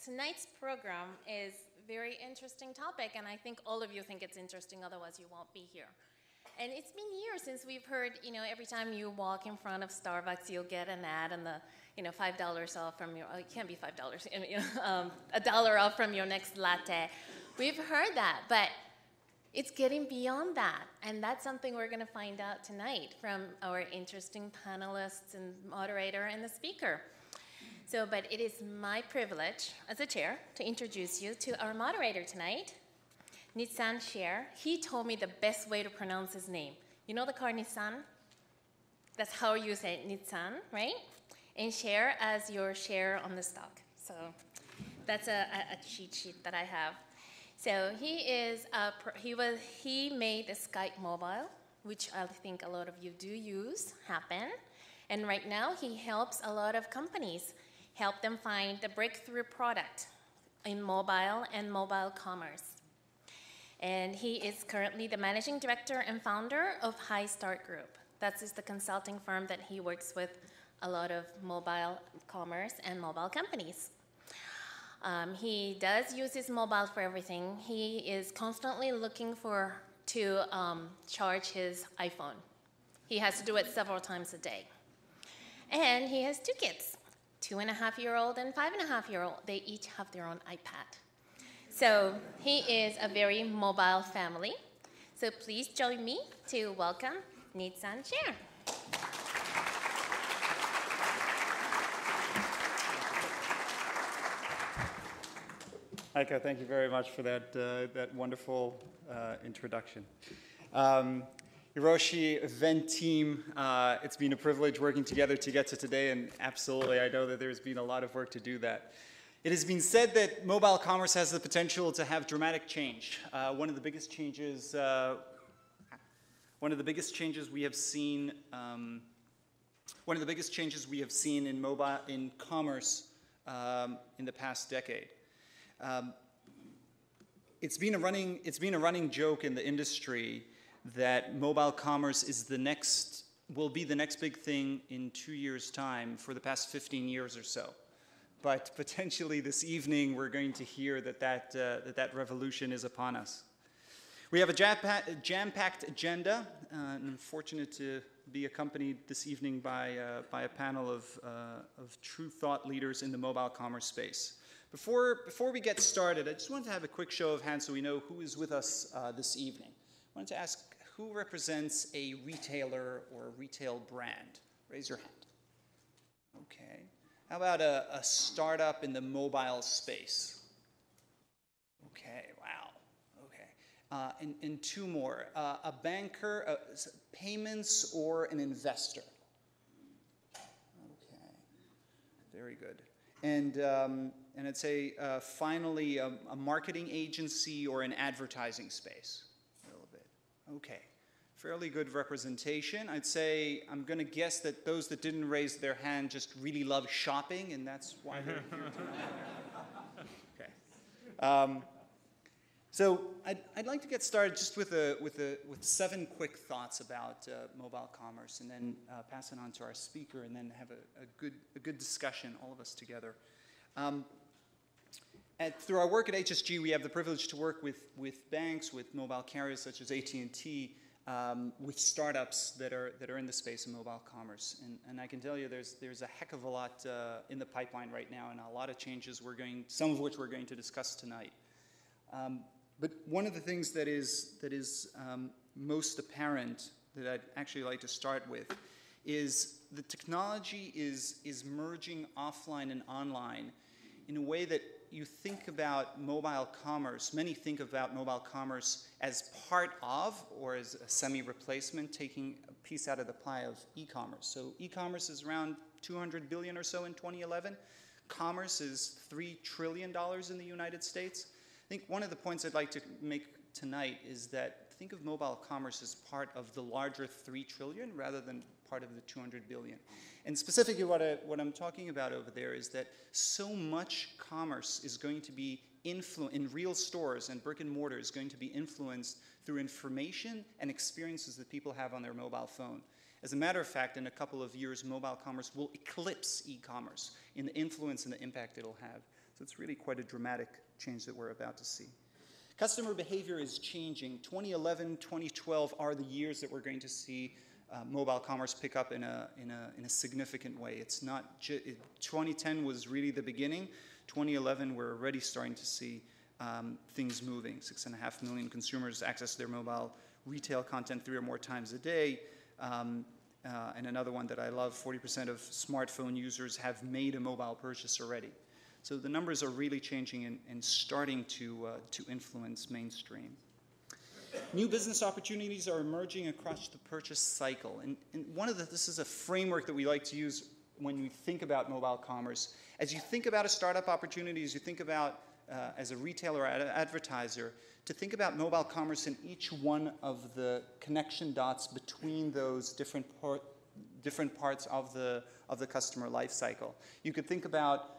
tonight's program is a very interesting topic, and I think all of you think it's interesting, otherwise you won't be here. And it's been years since we've heard, every time you walk in front of Starbucks, you'll get an ad and the, $5 off from your, it can't be $5, $1 off from your next latte. We've heard that, but it's getting beyond that, and that's something we're going to find out tonight from our interesting panelists and moderator and the speaker. But it is my privilege as a chair to introduce you to our moderator tonight, Nitzan Shaer. He told me the best way to pronounce his name. You know the car Nitzan? That's how you say it, Nitzan, right? And Shaer as your share on the stock. So that's a cheat sheet that I have. So he made the Skype Mobile, which I think a lot of you do use, happen. And right now he helps a lot of companies help them find the breakthrough product in mobile and mobile commerce. And he is currently the managing director and founder of High Start Group. That is the consulting firm that he works with a lot of mobile commerce and mobile companies. He does use his mobile for everything. He is constantly looking to charge his iPhone. He has to do it several times a day. And he has 2 kids, 2.5-year-old and 5.5-year-old. They each have their own iPad. So he is a very mobile family. So please join me to welcome Nitzan Shaer. Heike, thank you very much for that wonderful introduction. Hiroshi, event team, it's been a privilege working together to get to today, and absolutely, I know that there's been a lot of work to do that. It has been said that mobile commerce has the potential to have dramatic change. One of the biggest changes we have seen in commerce in the past decade. It's been a running joke in the industry that mobile commerce will be the next big thing in 2 years' time for the past 15 years or so. But potentially this evening we're going to hear that revolution is upon us. We have a jam-packed agenda, and I'm fortunate to be accompanied this evening by a panel of true thought leaders in the mobile commerce space. Before we get started, I just wanted to have a quick show of hands so we know who is with us this evening. I wanted to ask who represents a retailer or a retail brand? Raise your hand. Okay. How about a startup in the mobile space? Okay, wow. Okay. And 2 more. A banker, payments, or an investor? Okay. Very good. And I'd say, finally, a marketing agency or an advertising space? A little bit. Okay. Fairly good representation. I'd say, I'm going to guess that those that didn't raise their hand just really love shopping, and that's why they're here tonight. Okay. So I'd like to get started just with 7 quick thoughts about mobile commerce, and then pass it on to our speaker, and then have a good discussion, all of us together. Through our work at HSG, we have the privilege to work with banks, with mobile carriers such as AT&T, with startups that are in the space of mobile commerce. And I can tell you there's a heck of a lot in the pipeline right now, and a lot of changes some of which we're going to discuss tonight. But one of the things that is most apparent that I'd actually like to start with is the technology is merging offline and online in a way that you think about mobile commerce. Many think about mobile commerce as part of or as a semi-replacement, taking a piece out of the pie of e-commerce. So e-commerce is around $200 billion or so in 2011. Commerce is $3 trillion in the United States. I think one of the points I'd like to make tonight is that think of mobile commerce as part of the larger $3 trillion rather than part of the $200 billion. And specifically what I'm talking about over there is that so much commerce is going to be in real stores and brick and mortar is going to be influenced through information and experiences that people have on their mobile phone. As a matter of fact, in a couple of years, mobile commerce will eclipse e-commerce in the influence and the impact it'll have. So it's really quite a dramatic change that we're about to see. Customer behavior is changing. 2011, 2012 are the years that we're going to see mobile commerce pick up in a significant way. It's not 2010 was really the beginning. 2011, we're already starting to see things moving. 6.5 million consumers access their mobile retail content 3 or more times a day. And another one that I love, 40% of smartphone users have made a mobile purchase already. So the numbers are really changing and starting to influence mainstream. New business opportunities are emerging across the purchase cycle. And this is a framework that we like to use when we think about mobile commerce. As you think about a startup opportunity, as you think about as a retailer or advertiser, to think about mobile commerce in each one of the connection dots between those different parts of the customer life cycle. You could think about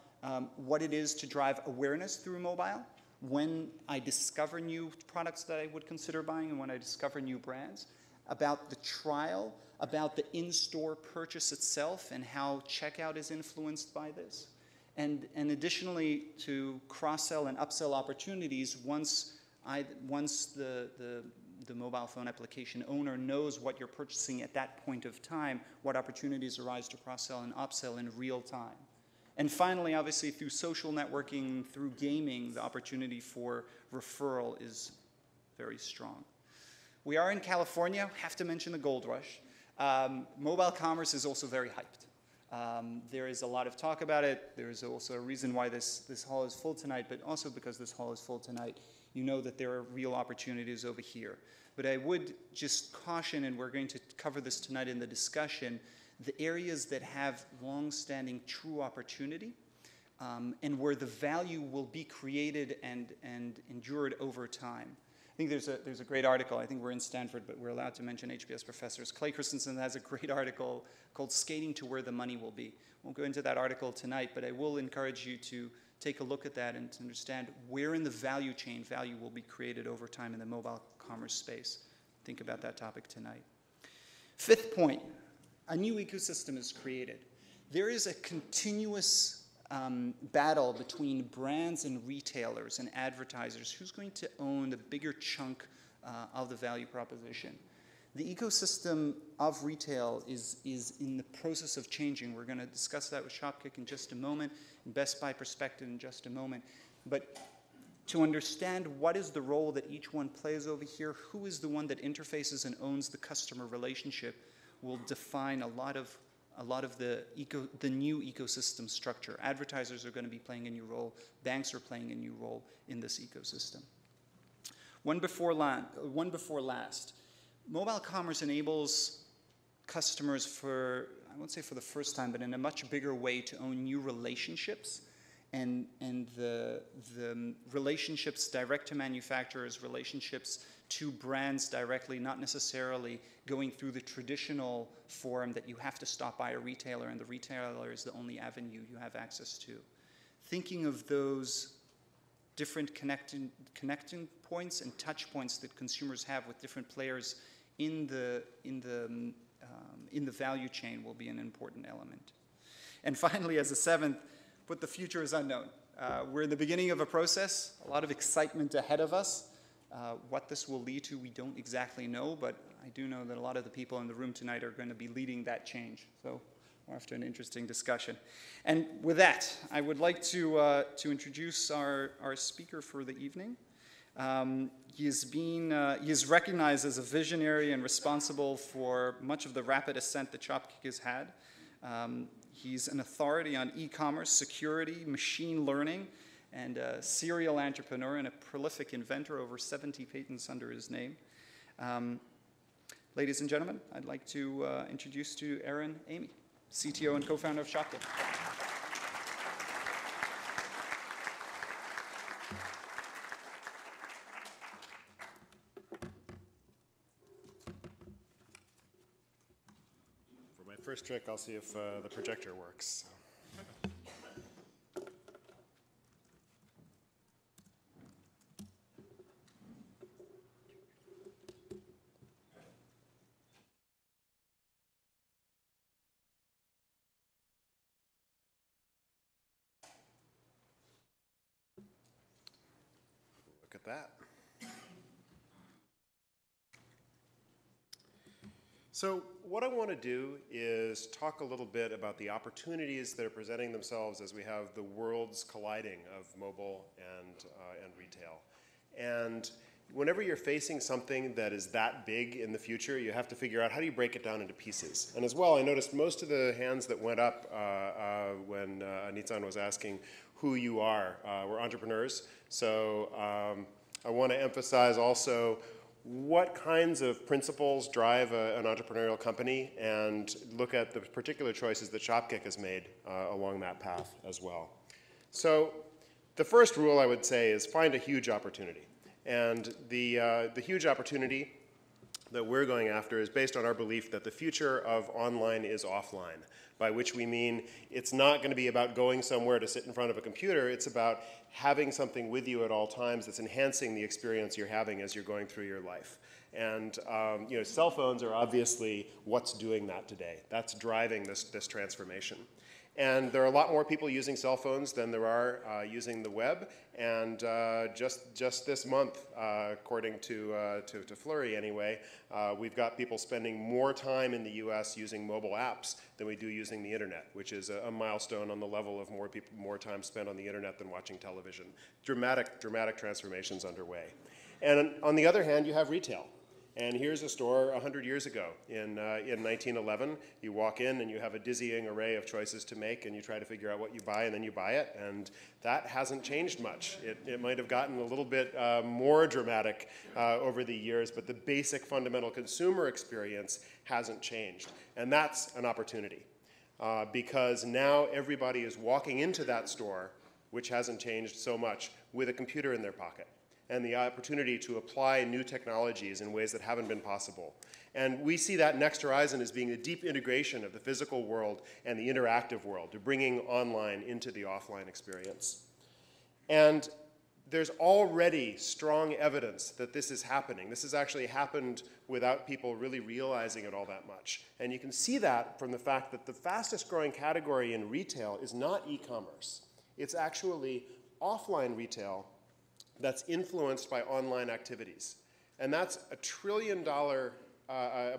what it is to drive awareness through mobile, when I discover new products that I would consider buying and when I discover new brands, about the trial, about the in-store purchase itself and how checkout is influenced by this, and additionally to cross-sell and upsell opportunities once the mobile phone application owner knows what you're purchasing at that point of time, what opportunities arise to cross-sell and upsell in real time. And finally, obviously, through social networking, through gaming, the opportunity for referral is very strong. We are in California, have to mention the gold rush. Mobile commerce is also very hyped. There is a lot of talk about it. There is also a reason why this hall is full tonight, but also because this hall is full tonight, you know that there are real opportunities over here. But I would just caution, and we're going to cover this tonight in the discussion, the areas that have long-standing true opportunity and where the value will be created and endured over time. I think there's a great article. I think we're in Stanford, but we're allowed to mention HBS professors. Clay Christensen has a great article called Skating to Where the Money Will Be. Won't go into that article tonight, but I will encourage you to take a look at that and to understand where in the value chain value will be created over time in the mobile commerce space. Think about that topic tonight. Fifth point. A new ecosystem is created. There is a continuous battle between brands and retailers and advertisers. Who's going to own the bigger chunk of the value proposition? The ecosystem of retail is in the process of changing. We're going to discuss that with Shopkick in just a moment, and Best Buy perspective in just a moment. But to understand what is the role that each one plays over here, who is the one that interfaces and owns the customer relationship, will define a lot of the new ecosystem structure. Advertisers are going to be playing a new role. Banks are playing a new role in this ecosystem. One before last. Mobile commerce enables customers for, I won't say for the first time, but in a much bigger way to own new relationships. And the relationships direct to manufacturers, relationships to brands directly, not necessarily going through the traditional form that you have to stop by a retailer and the retailer is the only avenue you have access to. Thinking of those different connecting points and touch points that consumers have with different players in the value chain will be an important element. And finally, as a seventh, but the future is unknown. We're in the beginning of a process, a lot of excitement ahead of us. What this will lead to, we don't exactly know, but I do know that a lot of the people in the room tonight are going to be leading that change. So we're after an interesting discussion. And with that, I would like to introduce our speaker for the evening. He is recognized as a visionary and responsible for much of the rapid ascent that Shopkick has had. He's an authority on e-commerce, security, machine learning, and a serial entrepreneur and a prolific inventor, over 70 patents under his name. Ladies and gentlemen, I'd like to introduce to Aaron Emigh, CTO and co-founder of Shopkick. For my first trick, I'll see if the projector works. that. So what I want to do is talk a little bit about the opportunities that are presenting themselves as we have the worlds colliding of mobile and retail. And whenever you're facing something that is that big in the future, you have to figure out how do you break it down into pieces. And as well, I noticed most of the hands that went up when Nitzan was asking who you are were entrepreneurs. So I want to emphasize also what kinds of principles drive an entrepreneurial company and look at the particular choices that Shopkick has made along that path as well. So the first rule I would say is find a huge opportunity. And the huge opportunity that we're going after is based on our belief that the future of online is offline, by which we mean it's not going to be about going somewhere to sit in front of a computer. It's about having something with you at all times that's enhancing the experience you're having as you're going through your life. And you know, cell phones are obviously what's doing that today. That's driving this transformation. And there are a lot more people using cell phones than there are using the web. And just this month, according to Flurry anyway, we've got people spending more time in the US using mobile apps than we do using the internet, which is a milestone on the level of more time spent on the internet than watching television. Dramatic transformations underway. And on the other hand, you have retail. And here's a store 100 years ago in 1911. You walk in and you have a dizzying array of choices to make, and you try to figure out what you buy, and then you buy it. And that hasn't changed much. It might have gotten a little bit more dramatic over the years, but the basic fundamental consumer experience hasn't changed. And that's an opportunity because now everybody is walking into that store, which hasn't changed so much, with a computer in their pocket, and the opportunity to apply new technologies in ways that haven't been possible. And we see that next horizon as being a deep integration of the physical world and the interactive world, to bringing online into the offline experience. And there's already strong evidence that this is happening. This has actually happened without people really realizing it all that much. And you can see that from the fact that the fastest growing category in retail is not e-commerce. It's actually offline retail that's influenced by online activities. And that's a $1 trillion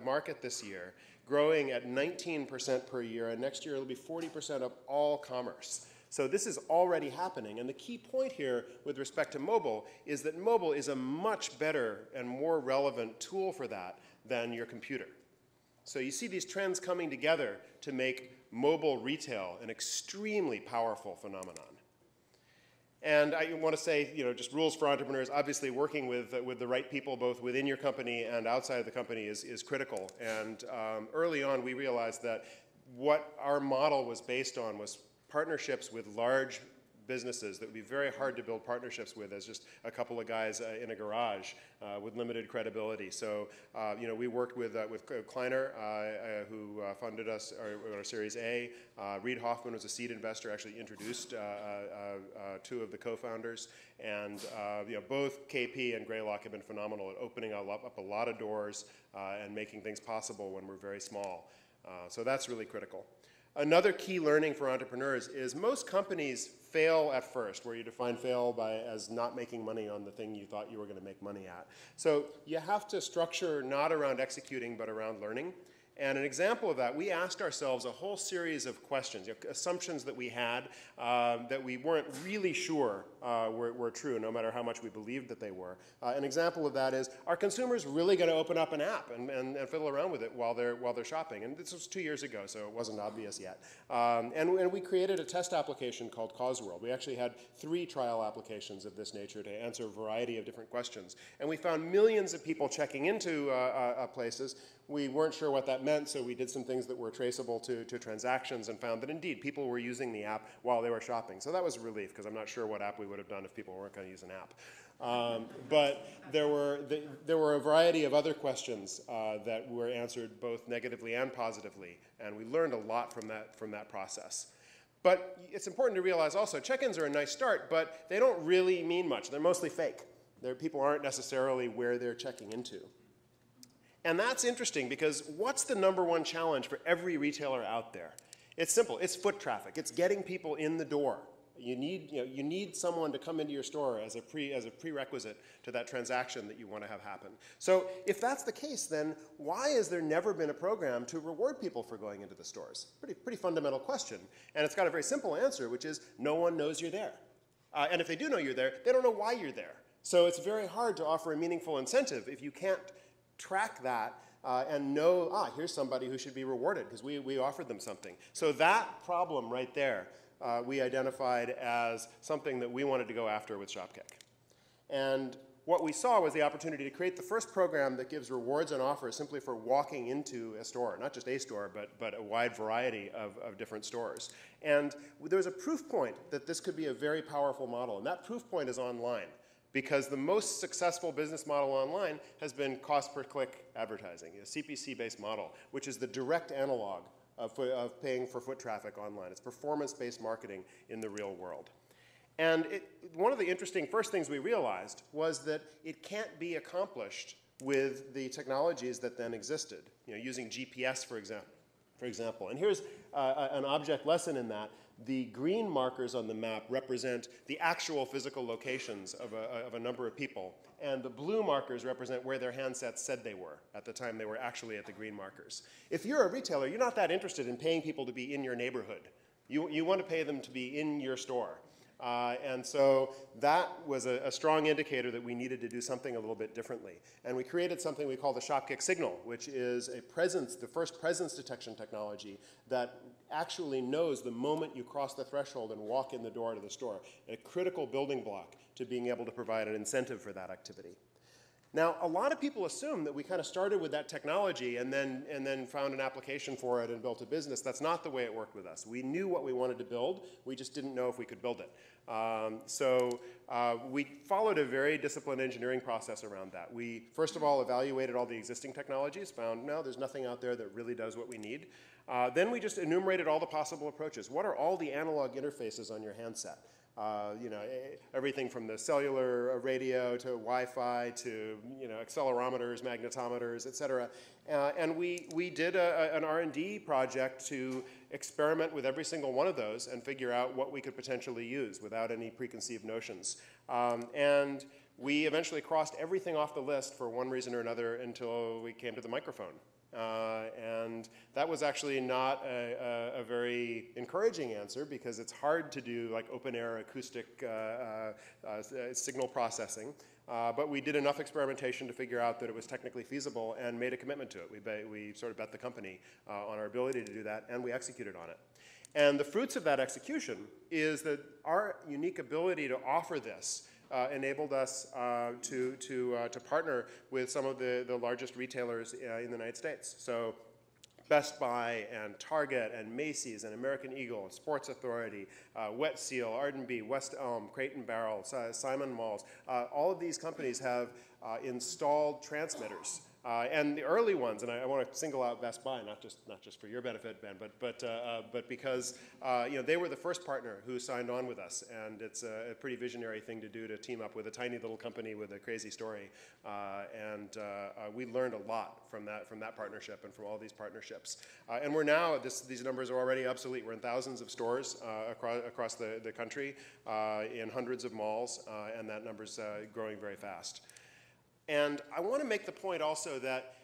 market this year, growing at 19% per year, and next year it'll be 40% of all commerce. So this is already happening, and the key point here with respect to mobile is that mobile is a much better and more relevant tool for that than your computer. So you see these trends coming together to make mobile retail an extremely powerful phenomenon. And I want to say, you know, just rules for entrepreneurs. Obviously, working with the right people, both within your company and outside of the company, is critical. And early on, we realized that what our model was based on was partnerships with large businesses that would be very hard to build partnerships with as just a couple of guys in a garage with limited credibility. So, you know, we worked with Kleiner, who funded us our Series A. Reid Hoffman was a seed investor, actually introduced two of the co-founders. And, you know, both KP and Greylock have been phenomenal at opening up a lot of doors and making things possible when we're very small. So that's really critical. Another key learning for entrepreneurs is most companies fail at first, where you define fail as not making money on the thing you thought you were going to make money at. So you have to structure not around executing, but around learning. And an example of that, we asked ourselves a whole series of questions, you know, assumptions that we had that we weren't really sure were true, no matter how much we believed that they were. An example of that is, are consumers really going to open up an app and fiddle around with it while they're shopping? And this was 2 years ago, so it wasn't obvious yet. And we created a test application called CauseWorld. We actually had 3 trial applications of this nature to answer a variety of different questions. And we found millions of people checking into places. We weren't sure what that meant, so we did some things that were traceable to transactions and found that indeed people were using the app while they were shopping. So that was a relief, because I'm not sure what app we would have done if people weren't going to use an app. But there were a variety of other questions that were answered both negatively and positively, and we learned a lot from that process. But it's important to realize also, check-ins are a nice start, but they don't really mean much. They're mostly fake. People aren't necessarily where they're checking into. And that's interesting, because what's the #1 challenge for every retailer out there? It's simple. It's foot traffic. It's getting people in the door. You need someone to come into your store as a prerequisite to that transaction that you want to have happen. So if that's the case, then why has there never been a program to reward people for going into the stores? Pretty fundamental question. And it's got a very simple answer, which is no one knows you're there. And if they do know you're there, they don't know why you're there. So it's very hard to offer a meaningful incentive if you can't track that and know, here's somebody who should be rewarded because we offered them something. So that problem right there we identified as something that we wanted to go after with Shopkick. And what we saw was the opportunity to create the first program that gives rewards and offers simply for walking into a store, not just a store, but a wide variety of different stores. And there was a proof point that this could be a very powerful model, and that proof point is online. Because the most successful business model online has been cost per click advertising, a CPC-based model, which is the direct analog of paying for foot traffic online. It's performance-based marketing in the real world. And one of the interesting first things we realized was that it can't be accomplished with the technologies that then existed, using GPS, for example. And here's an object lesson in that. The green markers on the map represent the actual physical locations of a number of people, and the blue markers represent where their handsets said they were at the time they were actually at the green markers. If you're a retailer, you're not that interested in paying people to be in your neighborhood. You want to pay them to be in your store. And so that was a strong indicator that we needed to do something a little bit differently. And we created something we call the Shopkick signal, which is the first presence detection technology that actually knows the moment you cross the threshold and walk in the door to the store, a critical building block to being able to provide an incentive for that activity. Now, a lot of people assume that we kind of started with that technology and then found an application for it and built a business. That's not the way it worked with us. We knew what we wanted to build. We just didn't know if we could build it. So we followed a very disciplined engineering process around that. We, first of all, evaluated all the existing technologies, found, no, there's nothing out there that really does what we need. Then we just enumerated all the possible approaches. What are all the analog interfaces on your handset? Everything from the cellular radio to Wi-Fi to accelerometers, magnetometers, et cetera. And we did an R&D project to experiment with every single one of those and figure out what we could potentially use without any preconceived notions. And we eventually crossed everything off the list for one reason or another until we came to the microphone. And that was actually not a very encouraging answer because it's hard to do like open air acoustic signal processing. But we did enough experimentation to figure out that it was technically feasible and made a commitment to it. We sort of bet the company on our ability to do that, and we executed on it. And the fruits of that execution is that our unique ability to offer this enabled us to partner with some of the largest retailers in the United States. So Best Buy and Target and Macy's and American Eagle and Sports Authority, Wet Seal, Arden Bee, West Elm, Crate and Barrel, Simon Malls. All of these companies have installed transmitters. And the early ones, and I want to single out Best Buy, not just for your benefit, Ben, but because they were the first partner who signed on with us, and it's a pretty visionary thing to do to team up with a tiny little company with a crazy story, and we learned a lot from that partnership and from all these partnerships. And we're now these numbers are already obsolete. We're in thousands of stores across the country, in hundreds of malls, and that number's growing very fast. And I want to make the point also that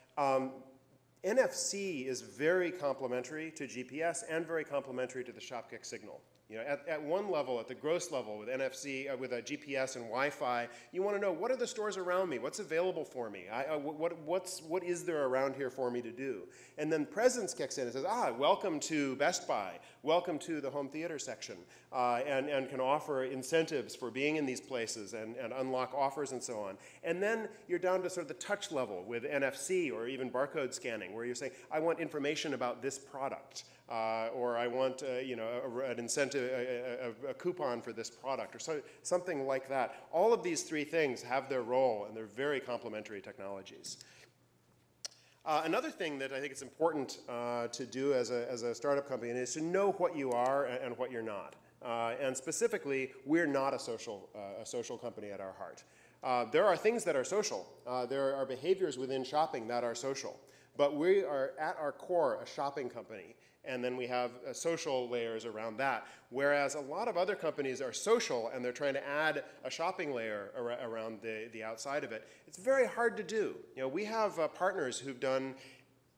NFC is very complementary to GPS and very complementary to the Shopkick signal. At one level, at the gross level, with NFC, with a GPS and Wi-Fi, you want to know, what are the stores around me? What's available for me? What is there around here for me to do? And then presence kicks in and says, welcome to Best Buy, welcome to the home theater section, and can offer incentives for being in these places and unlock offers and so on. And then you're down to sort of the touch level with NFC or even barcode scanning, where you're saying, I want information about this product. Or I want an incentive, a coupon for this product, or something like that. All of these three things have their role, and they're very complementary technologies. Another thing that I think it's important to do as a startup company is to know what you are and what you're not. And specifically, we're not a social company at our heart. There are things that are social. There are behaviors within shopping that are social. But we are, at our core, a shopping company. and then we have social layers around that. Whereas a lot of other companies are social and they're trying to add a shopping layer around the outside of it. It's very hard to do. You know, we have partners who've done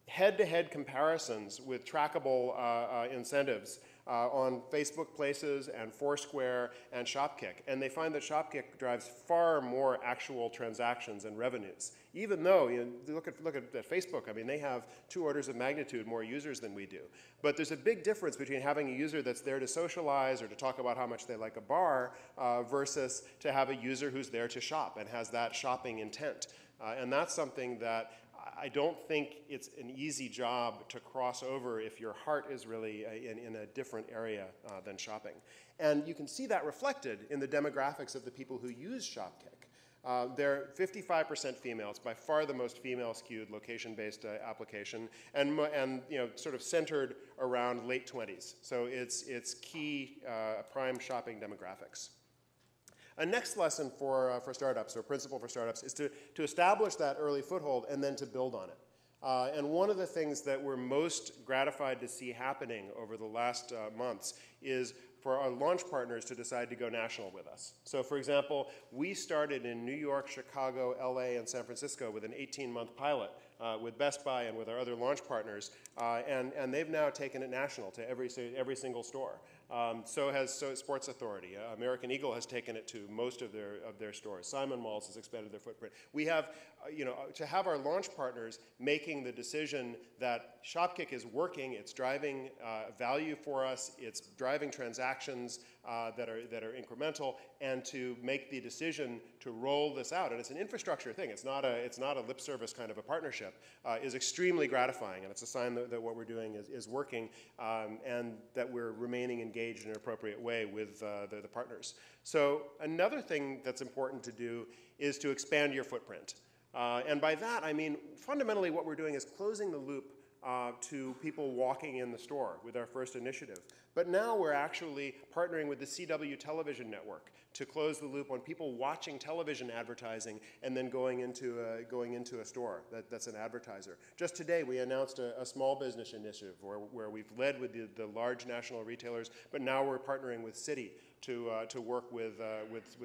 head-to-head comparisons with trackable incentives on Facebook Places and Foursquare and Shopkick. And they find that Shopkick drives far more actual transactions and revenues. Even though, you know, look at Facebook, I mean, they have 2 orders of magnitude more users than we do. But there's a big difference between having a user that's there to socialize or to talk about how much they like a bar versus to have a user who's there to shop and has that shopping intent. And that's something that I don't think it's an easy job to cross over if your heart is really in a different area than shopping. And you can see that reflected in the demographics of the people who use Shopkick. They're 55% female. It's by far the most female-skewed location-based application, and you know, sort of centered around late 20s. So it's key prime shopping demographics. A next lesson for startups, or principle for startups, is to establish that early foothold and then to build on it. And one of the things that we're most gratified to see happening over the last months is for our launch partners to decide to go national with us. So for example, we started in New York, Chicago, LA, and San Francisco with an 18-month pilot with Best Buy and with our other launch partners, and they've now taken it national to every single store. So has Sports Authority. American Eagle has taken it to most of their stores. Simon Malls has expanded their footprint. We have, you know, to have our launch partners making the decision that Shopkick is working, it's driving value for us, it's driving transactions that are incremental, and to make the decision to roll this out. And it's an infrastructure thing. It's not a lip service kind of a partnership. Is extremely gratifying, and it's a sign that what we're doing is working, and that we're remaining engaged in an appropriate way with the partners. So another thing that's important to do is to expand your footprint. And by that, I mean, fundamentally what we're doing is closing the loop to people walking in the store with our first initiative. But now we're actually partnering with the CW television network to close the loop on people watching television advertising and then going into a store that's an advertiser. Just today we announced a small business initiative where we've led with the large national retailers, but now we're partnering with Citi to work with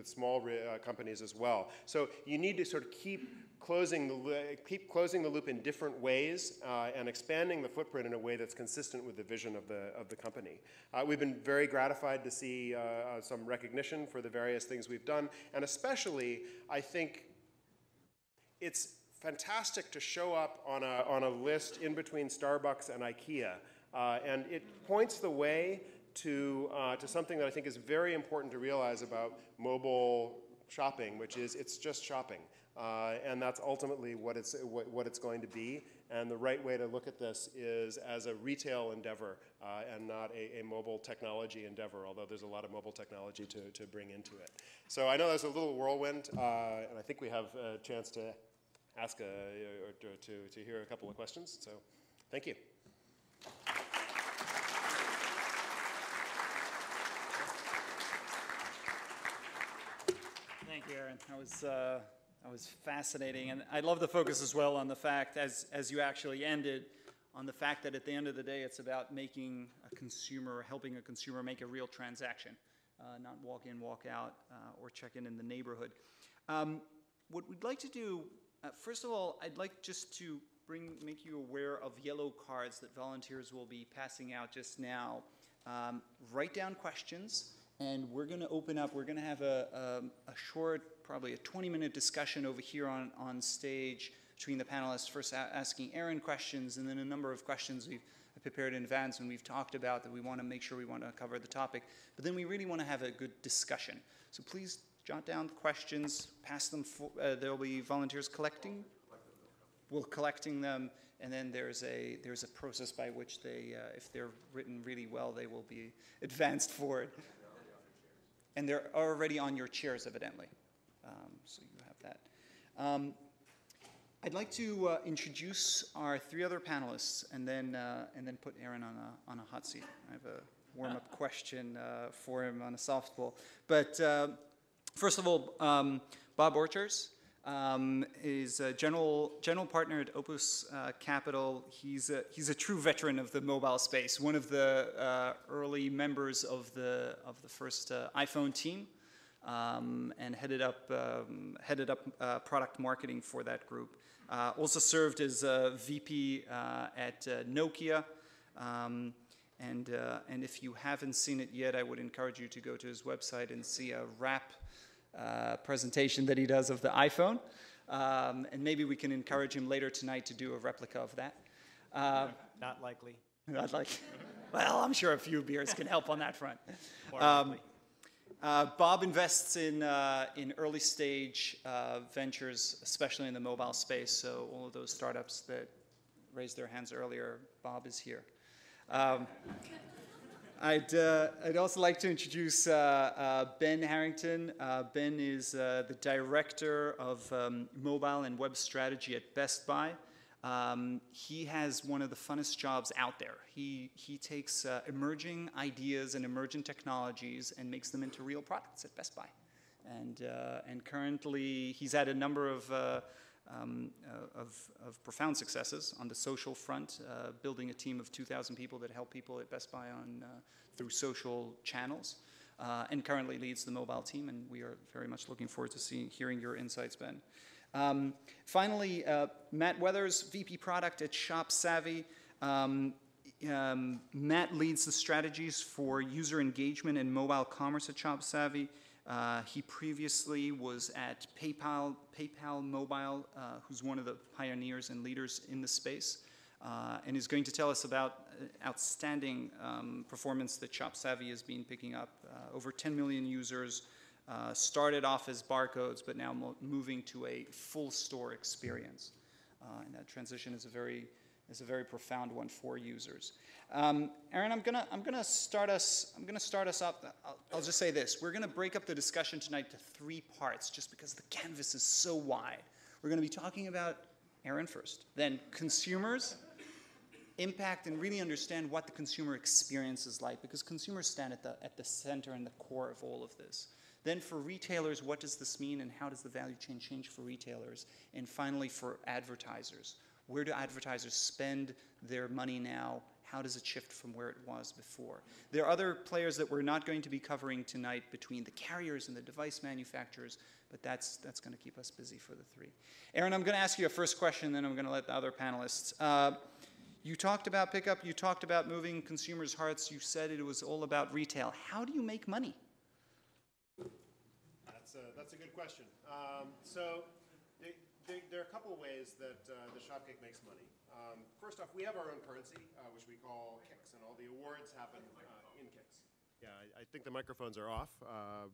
small companies as well. So you need to sort of keep closing the loop in different ways and expanding the footprint in a way that's consistent with the vision of the company. We've been very gratified to see some recognition for the various things we've done, and especially I think it's fantastic to show up on a list in between Starbucks and IKEA, and it points the way to something that I think is very important to realize about mobile shopping, which is it's just shopping. And that's ultimately what it's going to be. And the right way to look at this is as a retail endeavor and not a mobile technology endeavor, although there's a lot of mobile technology to bring into it. So I know there's a little whirlwind, and I think we have a chance to ask or to hear a couple of questions. So thank you. Thank you, Aaron. That was fascinating, and I love the focus as well on the fact, as you actually ended, on the fact that at the end of the day, it's about making a consumer, helping a consumer make a real transaction, not walk in, walk out, or check in the neighborhood. What we'd like to do, first of all, I'd like just to make you aware of yellow cards that volunteers will be passing out just now. Write down questions. And we're going to open up, we're going to have a short, probably a 20-minute discussion over here on stage between the panelists, first asking Aaron questions, and then a number of questions we've prepared in advance and we've talked about that we want to make sure we want to cover the topic. But then we really want to have a good discussion. So please jot down the questions, pass them, there'll be volunteers collecting. We're collecting them, and then there's a process by which they, if they're written really well, they will be advanced forward. And they're already on your chairs, evidently. So you have that. I'd like to introduce our 3 other panelists, and then put Aaron on a hot seat. I have a warm-up question for him on a softball. But first of all, Bob Borchers. is a general partner at Opus Capital. He's a true veteran of the mobile space. One of the early members of the first iPhone team, and headed up product marketing for that group. Also served as VP at Nokia. And if you haven't seen it yet, I would encourage you to go to his website and see a wrap presentation that he does of the iPhone. And maybe we can encourage him later tonight to do a replica of that. Not likely. Not like, well, I'm sure a few beers can help on that front. Bob invests in early stage ventures, especially in the mobile space. So all of those startups that raised their hands earlier, Bob is here. I'd also like to introduce Ben Harrington. Ben is the director of mobile and web strategy at Best Buy. He has one of the funnest jobs out there. He takes emerging ideas and emerging technologies and makes them into real products at Best Buy. And currently he's had a number of profound successes on the social front, building a team of 2,000 people that help people at Best Buy through social channels, and currently leads the mobile team, and we are very much looking forward to hearing your insights, Ben. Finally, Matt Weathers, VP Product at ShopSavvy. Matt leads the strategies for user engagement and mobile commerce at ShopSavvy. He previously was at PayPal Mobile, who's one of the pioneers and leaders in the space, and is going to tell us about outstanding performance that ShopSavvy has been picking up. Over 10 million users, started off as barcodes, but now moving to a full store experience. And that transition is a very profound one for users. Aaron, I'm gonna start us up. I'll just say this: we're gonna break up the discussion tonight to 3 parts, just because the canvas is so wide. We're gonna be talking about Aaron first, then consumers, impact, and really understand what the consumer experience is like, because consumers stand at the center and the core of all of this. Then for retailers, what does this mean, and how does the value chain change for retailers? And finally, for advertisers, where do advertisers spend their money now? How does it shift from where it was before? There are other players that we're not going to be covering tonight between the carriers and the device manufacturers, but that's going to keep us busy for the 3. Aaron, I'm going to ask you a first question, then I'm going to let the other panelists. You talked about pickup, you talked about moving consumers' hearts, you said it was all about retail. How do you make money? That's a good question. There are a couple of ways that the Shopkick makes money. First off, we have our own currency, which we call kicks, and all the awards happen in kicks. Yeah, I think the microphones are off,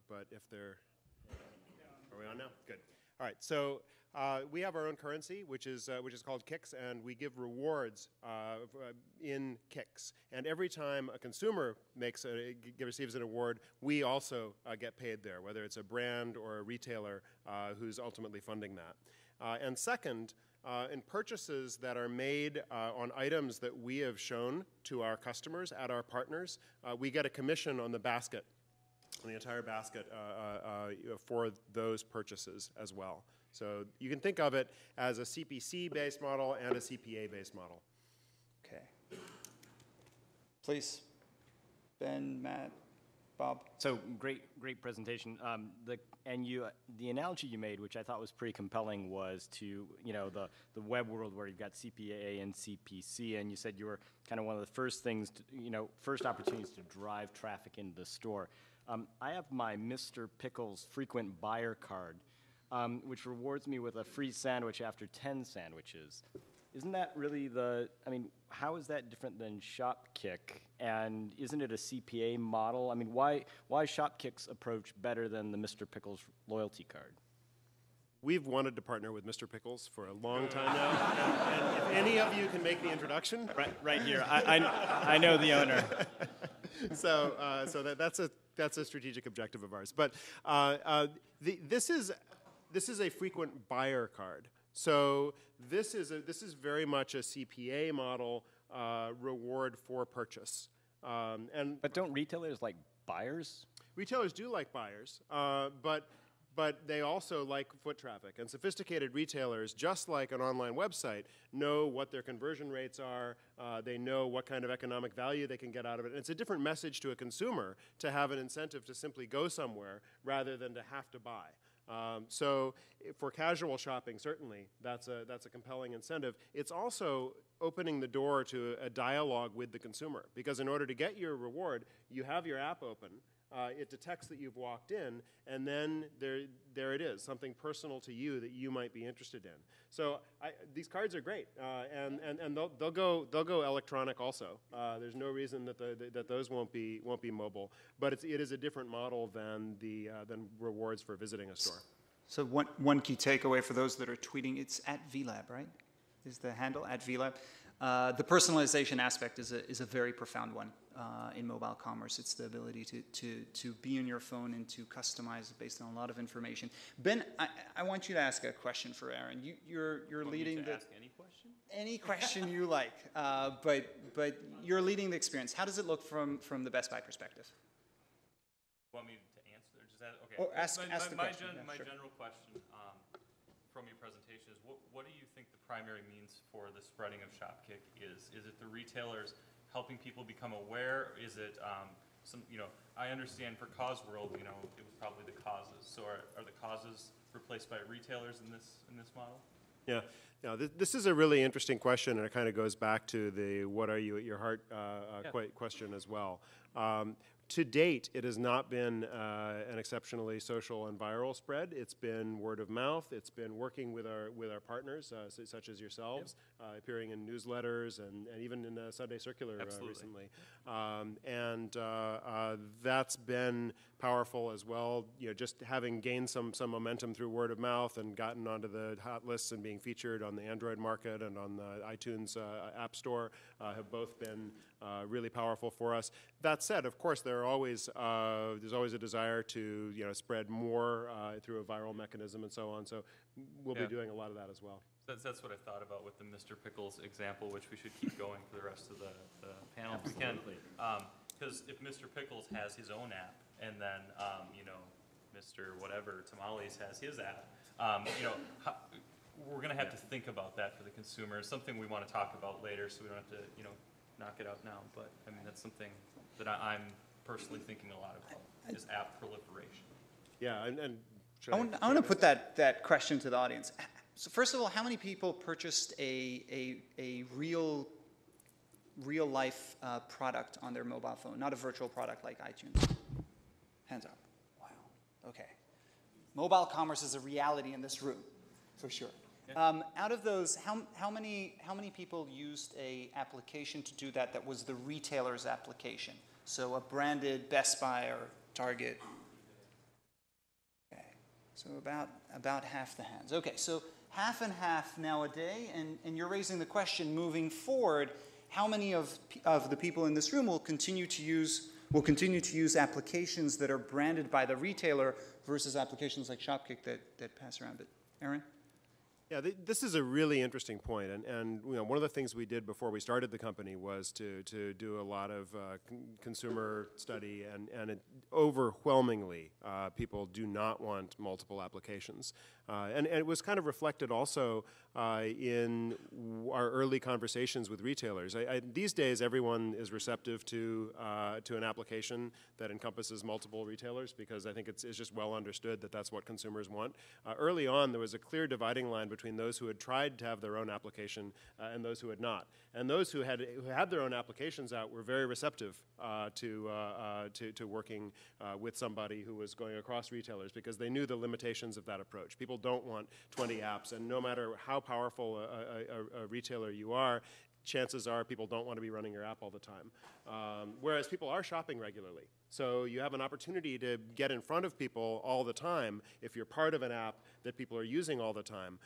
but if they're... Are we on now? Good. All right, so we have our own currency, which is called kicks, and we give rewards in kicks. And every time a consumer receives an award, we also get paid there, whether it's a brand or a retailer who's ultimately funding that. And second, in purchases that are made on items that we have shown to our customers at our partners, we get a commission on the basket, on the entire basket for those purchases as well. So you can think of it as a CPC-based model and a CPA-based model. Okay. Please, Ben, Matt, Bob. So great presentation. The analogy you made, which I thought was pretty compelling, was to the web world where you've got CPA and CPC, and you said you were kind of one of the first things, first opportunities to drive traffic into the store. I have my Mr. Pickles frequent buyer card, which rewards me with a free sandwich after 10 sandwiches. Isn't that really how is that different than Shopkick? And isn't it a CPA model? I mean, why Shopkick's approach better than the Mr. Pickles loyalty card? We've wanted to partner with Mr. Pickles for a long time now. and if any of you can make the introduction. Right here. I know the owner. So that's a strategic objective of ours. But this is a frequent buyer card. So this is very much a CPA model reward for purchase. But don't retailers like buyers? Retailers do like buyers, but but they also like foot traffic. And sophisticated retailers, just like an online website, know what their conversion rates are. They know what kind of economic value they can get out of it. And it's a different message to a consumer to have an incentive to simply go somewhere rather than to have to buy. So for casual shopping, certainly, that's a compelling incentive. It's also opening the door to a dialogue with the consumer, because in order to get your reward, you have your app open, it detects that you've walked in, and then there it is, something personal to you that you might be interested in. So these cards are great, and they'll go electronic also. There's no reason that those won't be mobile, but it is a different model than rewards for visiting a store. So one key takeaway for those that are tweeting, it's at VLab, right? Is the handle at VLab? The personalization aspect is a very profound one in mobile commerce. It's the ability to be on your phone and to customize it based on a lot of information. Ben, I want you to ask a question for Aaron. You're leading the. Ask any question? Any question you like, but you're leading the experience. How does it look from the Best Buy perspective? Want me to answer? Or just ask, okay. Or ask the question. My Sure. general question from your presentation is, what do you think the primary means for the spreading of Shopkick is? Is it the retailers helping people become aware? Is it I understand for Cause World, it was probably the causes. So are the causes replaced by retailers in this model? Yeah. This is a really interesting question, and it kind of goes back to the "what are you at your heart" question as well. To date, it has not been an exceptionally social and viral spread. It's been word of mouth. It's been working with our partners, such as yourselves, appearing in newsletters and even in the Sunday Circular recently. That's been powerful as well. Just having gained some momentum through word of mouth and gotten onto the hot lists and being featured on the Android market and on the iTunes App Store have both been really powerful for us. That said, of course, there's always a desire to spread more through a viral mechanism and so on. So we'll be doing a lot of that as well. That's what I thought about with the Mr. Pickles example, which we should keep going for the rest of the panel. Absolutely. Because if Mr. Pickles has his own app, and then Mr. Whatever Tamales has his app, we're going to have to think about that for the consumer. It's something we want to talk about later, so we don't have to knock it out now. But I mean, that's something that I'm personally thinking a lot about, is app proliferation. Yeah, and I want to put that question to the audience. So first of all, how many people purchased a real life product on their mobile phone, not a virtual product like iTunes? Hands up. Wow. Okay. Mobile commerce is a reality in this room, for sure. Yeah. Out of those, how many people used a application to do that was the retailer's application? So a branded Best Buy or Target. Okay. So about half the hands. Okay. So half and half nowadays, and you're raising the question moving forward, how many of the people in this room will continue to use applications that are branded by the retailer versus applications like Shopkick that pass around? But Aaron? Yeah, this is a really interesting point, and one of the things we did before we started the company was to do a lot of consumer study, and overwhelmingly people do not want multiple applications, and it was kind of reflected also in our early conversations with retailers. These days, everyone is receptive to an application that encompasses multiple retailers, because I think it's just well understood that that's what consumers want. Early on, there was a clear dividing line between those who had tried to have their own application and those who had not. And those who had their own applications out were very receptive to working with somebody who was going across retailers, because they knew the limitations of that approach. People don't want 20 apps, and no matter how powerful a retailer you are, chances are people don't want to be running your app all the time. Whereas people are shopping regularly. So you have an opportunity to get in front of people all the time if you're part of an app that people are using all the time,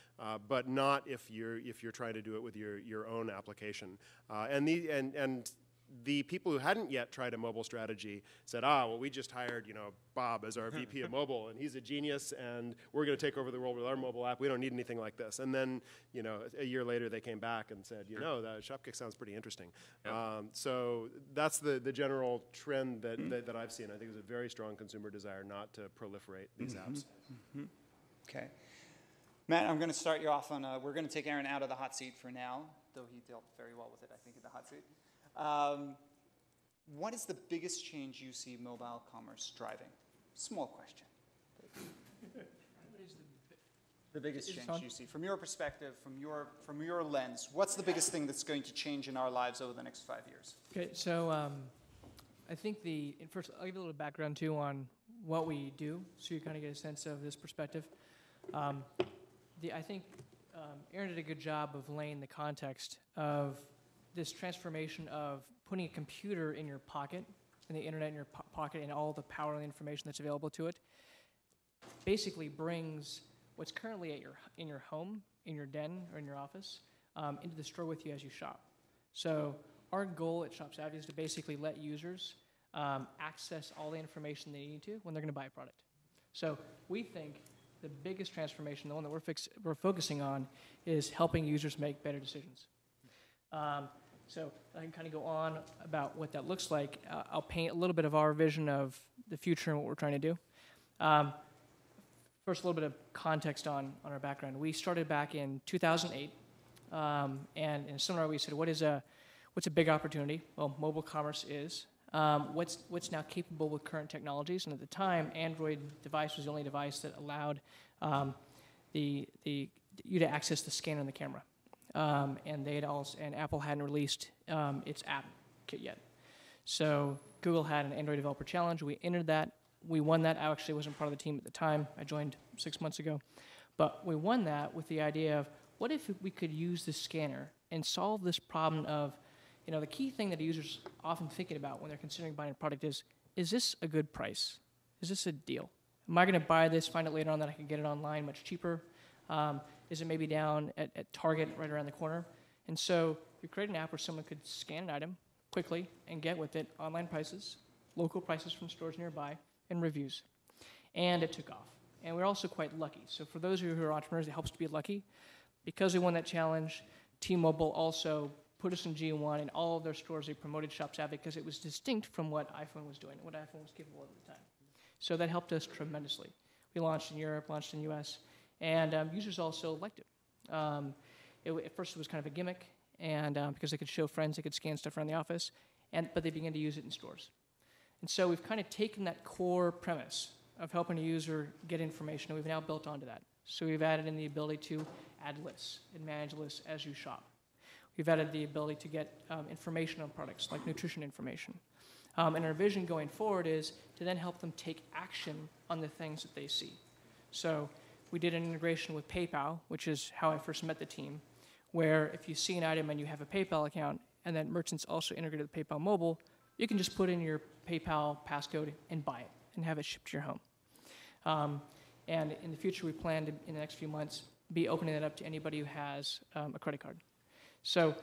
but not if you're trying to do it with your own application. And the people who hadn't yet tried a mobile strategy said, well, we just hired, Bob as our VP of mobile, and he's a genius, and we're going to take over the world with our mobile app. We don't need anything like this. And then, a year later, they came back and said, the Shopkick sounds pretty interesting. Yep. So that's the general trend that I've seen. I think there's a very strong consumer desire not to proliferate these apps. Mm-hmm. Okay. Matt, I'm going to start you off on, we're going to take Aaron out of the hot seat for now, though he dealt very well with it, I think, in the hot seat. What is the biggest change you see mobile commerce driving? Small question. The biggest change you see from your perspective, from your lens. What's the biggest thing that's going to change in our lives over the next 5 years? Okay, so I think first I'll give you a little background too on what we do, so you kind of get a sense of this perspective. I think Aaron did a good job of laying the context of this transformation of putting a computer in your pocket and the internet in your pocket and all the power and information that's available to it basically brings what's currently in your home, in your den, or in your office into the store with you as you shop. So our goal at ShopSavvy is to basically let users access all the information they need to when they're going to buy a product. So we think the biggest transformation, the one that we're focusing on, is helping users make better decisions. So I can kind of go on about what that looks like. I'll paint a little bit of our vision of the future and what we're trying to do. First, a little bit of context on our background. We started back in 2008, and in a similar way, we said, what's a big opportunity? Well, mobile commerce is. What's now capable with current technologies? And at the time, Android device was the only device that allowed you to access the scanner and the camera. And Apple hadn't released its app kit yet. So Google had an Android Developer Challenge. We entered that. We won that. I actually wasn't part of the team at the time. I joined 6 months ago. But we won that with the idea of, what if we could use this scanner and solve this problem of, the key thing that users are often thinking about when they're considering buying a product is this a good price? Is this a deal? Am I going to buy this, find out later on that I can get it online much cheaper? Is it maybe down at Target right around the corner? And so we created an app where someone could scan an item quickly and get with it online prices, local prices from stores nearby, and reviews. And it took off. And we're also quite lucky. So for those of you who are entrepreneurs, it helps to be lucky. Because we won that challenge, T-Mobile also put us in G1, and all of their stores, they promoted ShopSavvy because it was distinct from what iPhone was doing, what iPhone was capable of at the time. So that helped us tremendously. We launched in Europe, launched in the US, and users also liked it. At first it was kind of a gimmick, and because they could show friends, they could scan stuff around the office, but they began to use it in stores. And so we've kind of taken that core premise of helping a user get information, and we've now built onto that. So we've added in the ability to add lists and manage lists as you shop. We've added the ability to get information on products, like nutrition information. And our vision going forward is to then help them take action on the things that they see. So we did an integration with PayPal, which is how I first met the team, where if you see an item and you have a PayPal account, and then merchants also integrated with PayPal Mobile, you can just put in your PayPal passcode and buy it and have it shipped to your home. And in the future, we plan to, in the next few months, be opening that up to anybody who has a credit card. So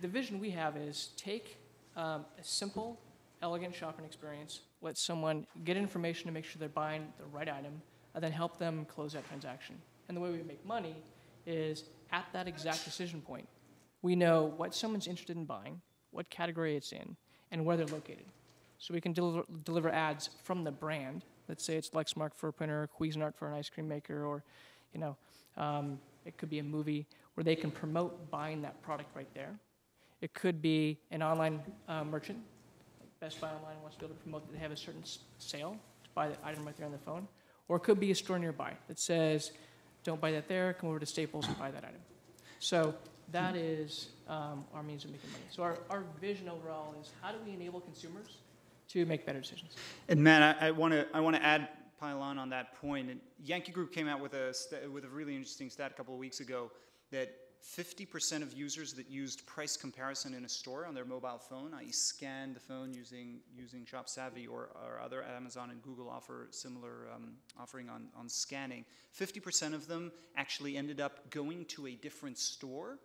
the vision we have is take a simple, elegant shopping experience, let someone get information to make sure they're buying the right item, and then help them close that transaction. And the way we make money is at that exact decision point. We know what someone's interested in buying, what category it's in, and where they're located. So we can deliver ads from the brand. Let's say it's Lexmark for a printer, Cuisinart for an ice cream maker, or it could be a movie where they can promote buying that product right there. It could be an online merchant. Best Buy Online wants to be able to promote that they have a certain sale to buy that item right there on the phone. Or it could be a store nearby that says, don't buy that there, come over to Staples and buy that item. So that is our means of making money. So our vision overall is, how do we enable consumers to make better decisions? And Matt, I want to pile on that point. And Yankee Group came out with a really interesting stat a couple of weeks ago that 50% of users that used price comparison in a store on their mobile phone, i.e. scanned the phone using ShopSavvy or other Amazon and Google offer similar offering on scanning, 50% of them actually ended up going to a different store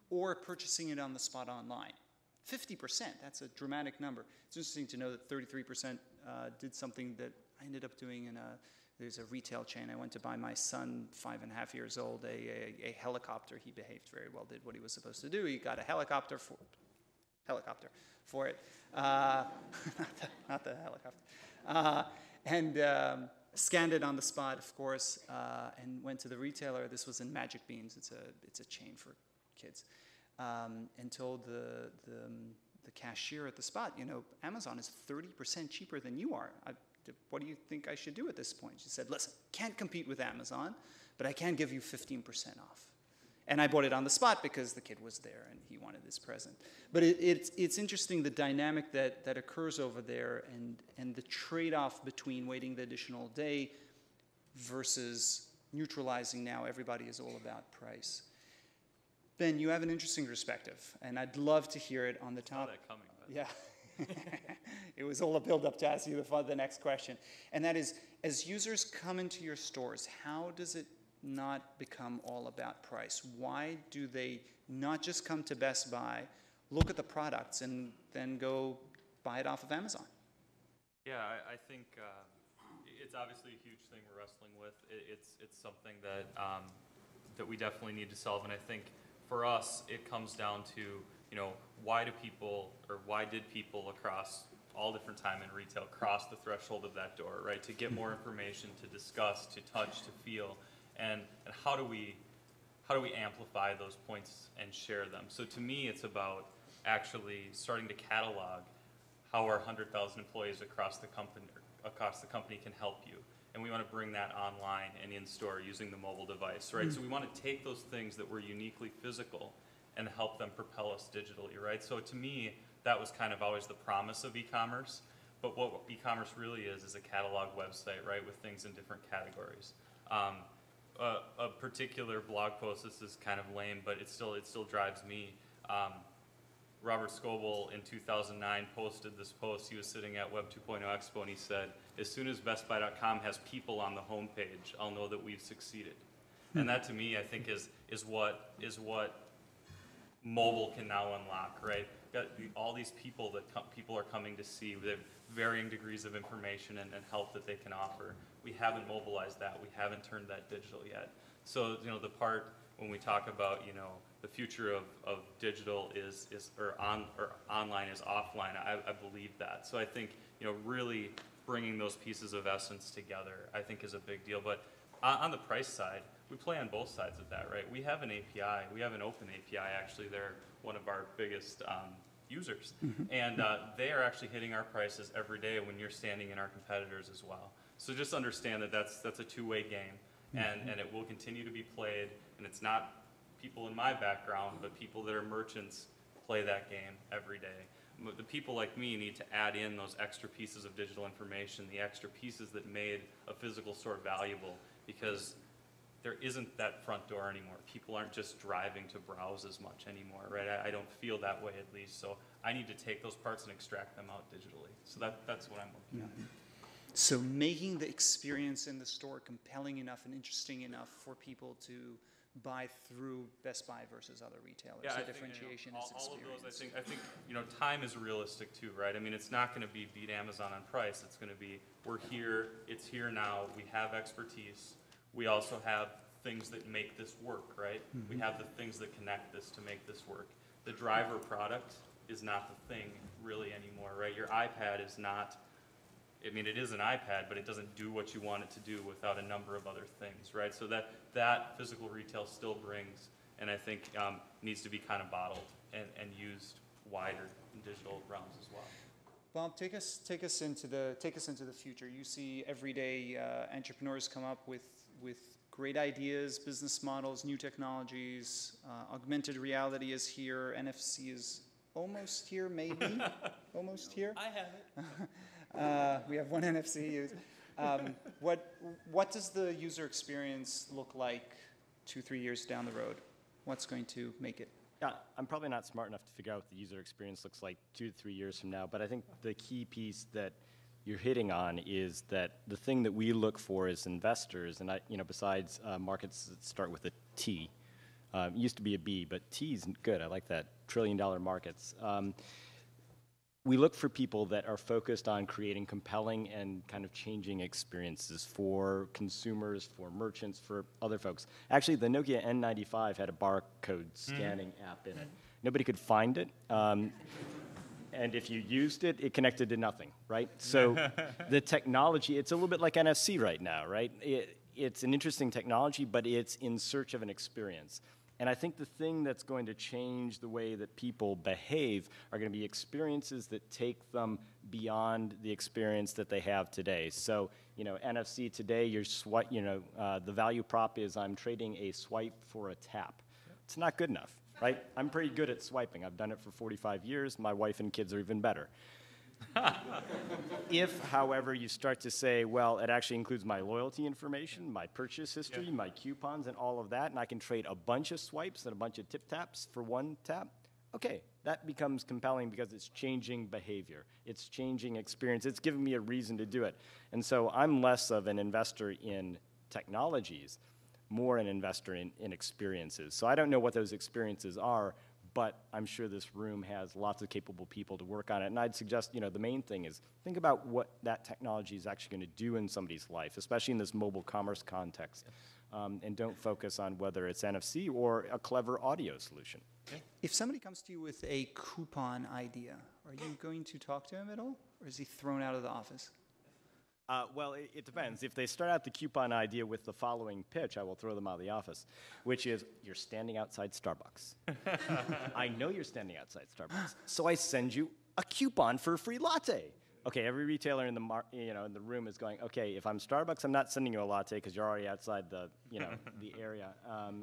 or purchasing it on the spot online. 50%, that's a dramatic number. It's interesting to know that 33% did something that I ended up doing there's a retail chain. I went to buy my son, 5.5 years old, a helicopter. He behaved very well, did what he was supposed to do. He got a helicopter for it. Not the helicopter. And scanned it on the spot, of course, and went to the retailer. This was in Magic Beans. It's a chain for kids. And told the cashier at the spot, Amazon is 30% cheaper than you are. What do you think I should do at this point? She said, listen, can't compete with Amazon, but I can give you 15% off. And I bought it on the spot because the kid was there and he wanted this present. But it's interesting the dynamic that occurs over there and the trade-off between waiting the additional day versus neutralizing now everybody is all about price. Ben, you have an interesting perspective, and I'd love to hear it on the topic. Saw that coming, but. Yeah. It was all a build-up to ask you the next question. And that is, as users come into your stores, how does it not become all about price? Why do they not just come to Best Buy, look at the products, and then go buy it off of Amazon? Yeah, I think it's obviously a huge thing we're wrestling with. It's something that we definitely need to solve, and I think for us, it comes down to, why did people across all different time in retail cross the threshold of that door, right? To get more information, to discuss, to touch, to feel, and how do we amplify those points and share them? So to me, it's about actually starting to catalog how our 100,000 employees across the company can help you. And we want to bring that online and in-store using the mobile device, right? So we want to take those things that were uniquely physical and help them propel us digitally, right? So to me, that was kind of always the promise of e-commerce. But what e-commerce really is a catalog website, right, with things in different categories. A particular blog post, this is kind of lame, but it still drives me. Robert Scoble in 2009 posted this post. He was sitting at Web 2.0 Expo and he said, as soon as BestBuy.com has people on the homepage, I'll know that we've succeeded. And that to me, I think, is what mobile can now unlock, right? Got all these people that people are coming to see with varying degrees of information and help that they can offer. We haven't mobilized that. We haven't turned that digital yet. So, the part when we talk about, the future of digital or online is offline, I believe that. So I think, really bringing those pieces of essence together, I think is a big deal. But on the price side, we play on both sides of that, right? We have an API. We have an open API, actually. They're one of our biggest users. And they are actually hitting our prices every day when you're standing in our competitors as well. So just understand that that's a two-way game, and it will continue to be played, and it's not people in my background, but people that are merchants play that game every day. The people like me need to add in those extra pieces of digital information, the extra pieces that made a physical store valuable, because there isn't that front door anymore. People aren't just driving to browse as much anymore, right? I don't feel that way, at least. So I need to take those parts and extract them out digitally. So that's what I'm looking at. So making the experience in the store compelling enough and interesting enough for people to buy through Best Buy versus other retailers. Yeah, the I think, differentiation is all experience. of those, I think time is realistic too, right? I mean, it's not going to be beat Amazon on price. It's going to be, we're here, it's here now, we have expertise. We also have things that make this work, right? We have the things that connect this to make this work. The driver product is not the thing really anymore, right? Your iPad is not, I mean, it is an iPad, but it doesn't do what you want it to do without a number of other things, right? So that physical retail still brings, and I think needs to be kind of bottled and used wider in digital realms as well. Bob, take us into the future. You see everyday entrepreneurs come up with great ideas, business models, new technologies. Augmented reality is here. NFC is almost here, maybe. Almost here. I have it. We have one NFC used. What does the user experience look like 2-3 years down the road? What's going to make it? Yeah, I'm probably not smart enough to figure out what the user experience looks like 2 to 3 years from now, but I think the key piece that you're hitting on is that the thing that we look for as investors, and besides markets that start with a T, It used to be a B, but T's good. I like that. $1 trillion markets. We look for people that are focused on creating compelling and kind of changing experiences for consumers, for merchants, for other folks. Actually, the Nokia N95 had a barcode scanning app in it. Nobody could find it. And if you used it, it connected to nothing, right? So the technology, it's a little bit like NFC right now, right? It's an interesting technology, but it's in search of an experience. And I think the thing that's going to change the way that people behave are going to be experiences that take them beyond the experience that they have today. So, NFC today, the value prop is I'm trading a swipe for a tap. It's not good enough, right? I'm pretty good at swiping. I've done it for 45 years. My wife and kids are even better. If, however, you start to say, well, it actually includes my loyalty information, my purchase history, my coupons, and all of that, and I can trade a bunch of swipes and a bunch of tip-taps for one tap, okay, that becomes compelling because it's changing behavior. It's changing experience. It's giving me a reason to do it. And so I'm less of an investor in technologies, more an investor in experiences. So I don't know what those experiences are, but I'm sure this room has lots of capable people to work on it. And I'd suggest, the main thing is think about what that technology is actually going to do in somebody's life, especially in this mobile commerce context. And don't focus on whether it's NFC or a clever audio solution. If somebody comes to you with a coupon idea, are you going to talk to him at all? Or is he thrown out of the office? Well, it depends. If they start out the coupon idea with the following pitch, I will throw them out of the office, which is, you're standing outside Starbucks. I know you're standing outside Starbucks, so I send you a coupon for a free latte. Okay, every retailer in the room is going, okay, if I'm Starbucks, I'm not sending you a latte because you're already outside the area,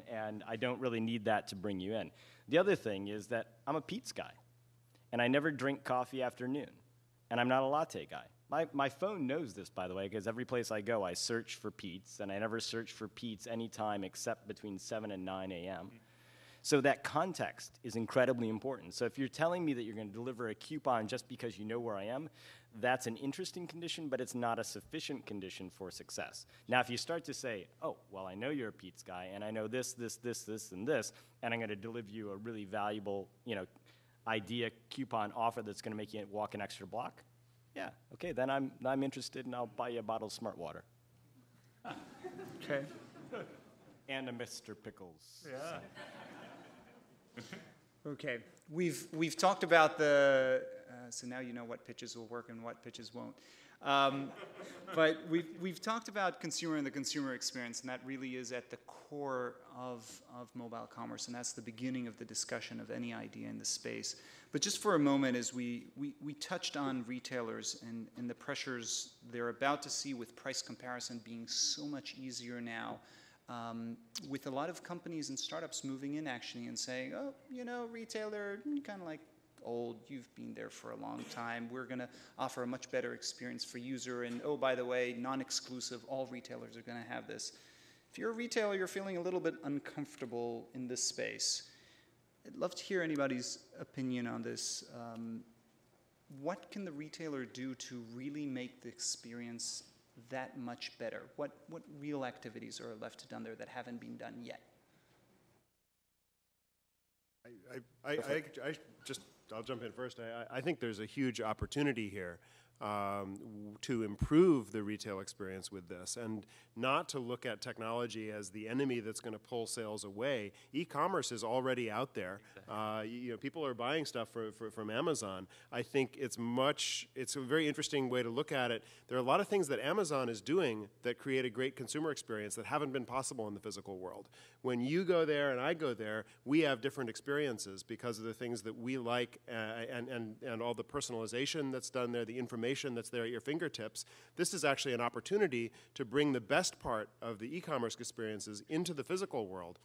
and I don't really need that to bring you in. The other thing is that I'm a Pete's guy, and I never drink coffee after noon, and I'm not a latte guy. My phone knows this, by the way, because every place I go, I search for Pete's, and I never search for Pete's anytime except between 7 and 9 a.m. So that context is incredibly important. So if you're telling me that you're going to deliver a coupon just because you know where I am, that's an interesting condition, but it's not a sufficient condition for success. Now, if you start to say, oh, well, I know you're a Pete's guy, and I know this, and this, and I'm going to deliver you a really valuable, idea coupon offer that's going to make you walk an extra block, yeah, okay, then I'm interested, and I'll buy you a bottle of Smart Water. Okay. And a Mr. Pickles. Yeah. Okay. We've talked about so now you know what pitches will work and what pitches won't. But we've talked about consumer and the consumer experience, and that really is at the core of mobile commerce, and that's the beginning of the discussion of any idea in the space. But just for a moment, as we touched on retailers and the pressures they're about to see with price comparison being so much easier now, with a lot of companies and startups moving in actually and saying, oh, retailer, kind of like old, you've been there for a long time, we're going to offer a much better experience for user, and oh, by the way, non-exclusive, all retailers are going to have this. If you're a retailer, you're feeling a little bit uncomfortable in this space. I'd love to hear anybody's opinion on this. What can the retailer do to really make the experience that much better? What real activities are left to done there that haven't been done yet? I'll jump in first. I think there's a huge opportunity here to improve the retail experience with this, and not to look at technology as the enemy that's going to pull sales away. E-commerce is already out there. Exactly. People are buying stuff from Amazon. I think it's a very interesting way to look at it. There are a lot of things that Amazon is doing that create a great consumer experience that haven't been possible in the physical world. When you go there and I go there, we have different experiences because of the things that we like and all the personalization that's done there, the information that's there at your fingertips. This is actually an opportunity to bring the best part of the e-commerce experiences into the physical world.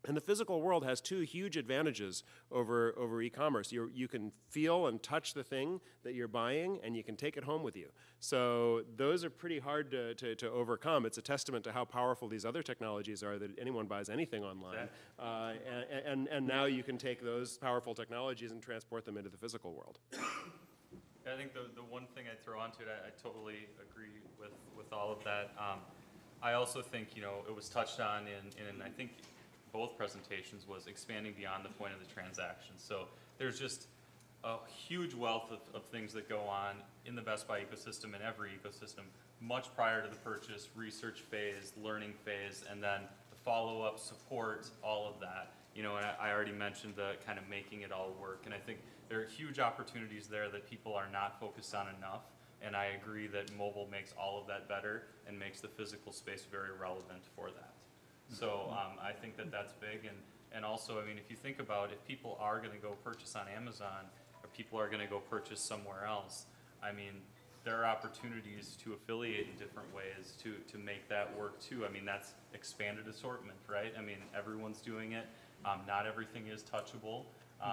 And the physical world has two huge advantages over e-commerce. You can feel and touch the thing that you're buying, and you can take it home with you. So those are pretty hard to overcome. It's a testament to how powerful these other technologies are that anyone buys anything online. Exactly. And now you can take those powerful technologies and transport them into the physical world. I think the one thing I'd throw onto it, I totally agree with all of that. I also think, it was touched on in I think both presentations was expanding beyond the point of the transaction. So there's just a huge wealth of things that go on in the Best Buy ecosystem and every ecosystem much prior to the purchase, research phase, learning phase, and then the follow-up support, all of that. You know, and I already mentioned the kind of making it all work, and I think there are huge opportunities there that people are not focused on enough, and I agree that mobile makes all of that better and makes the physical space very relevant for that. So I think that that's big, and also, I mean, if you think about if people are going to go purchase on Amazon, or people are going to go purchase somewhere else, I mean, there are opportunities to affiliate in different ways to make that work too. I mean, that's expanded assortment, right? I mean, everyone's doing it. Not everything is touchable.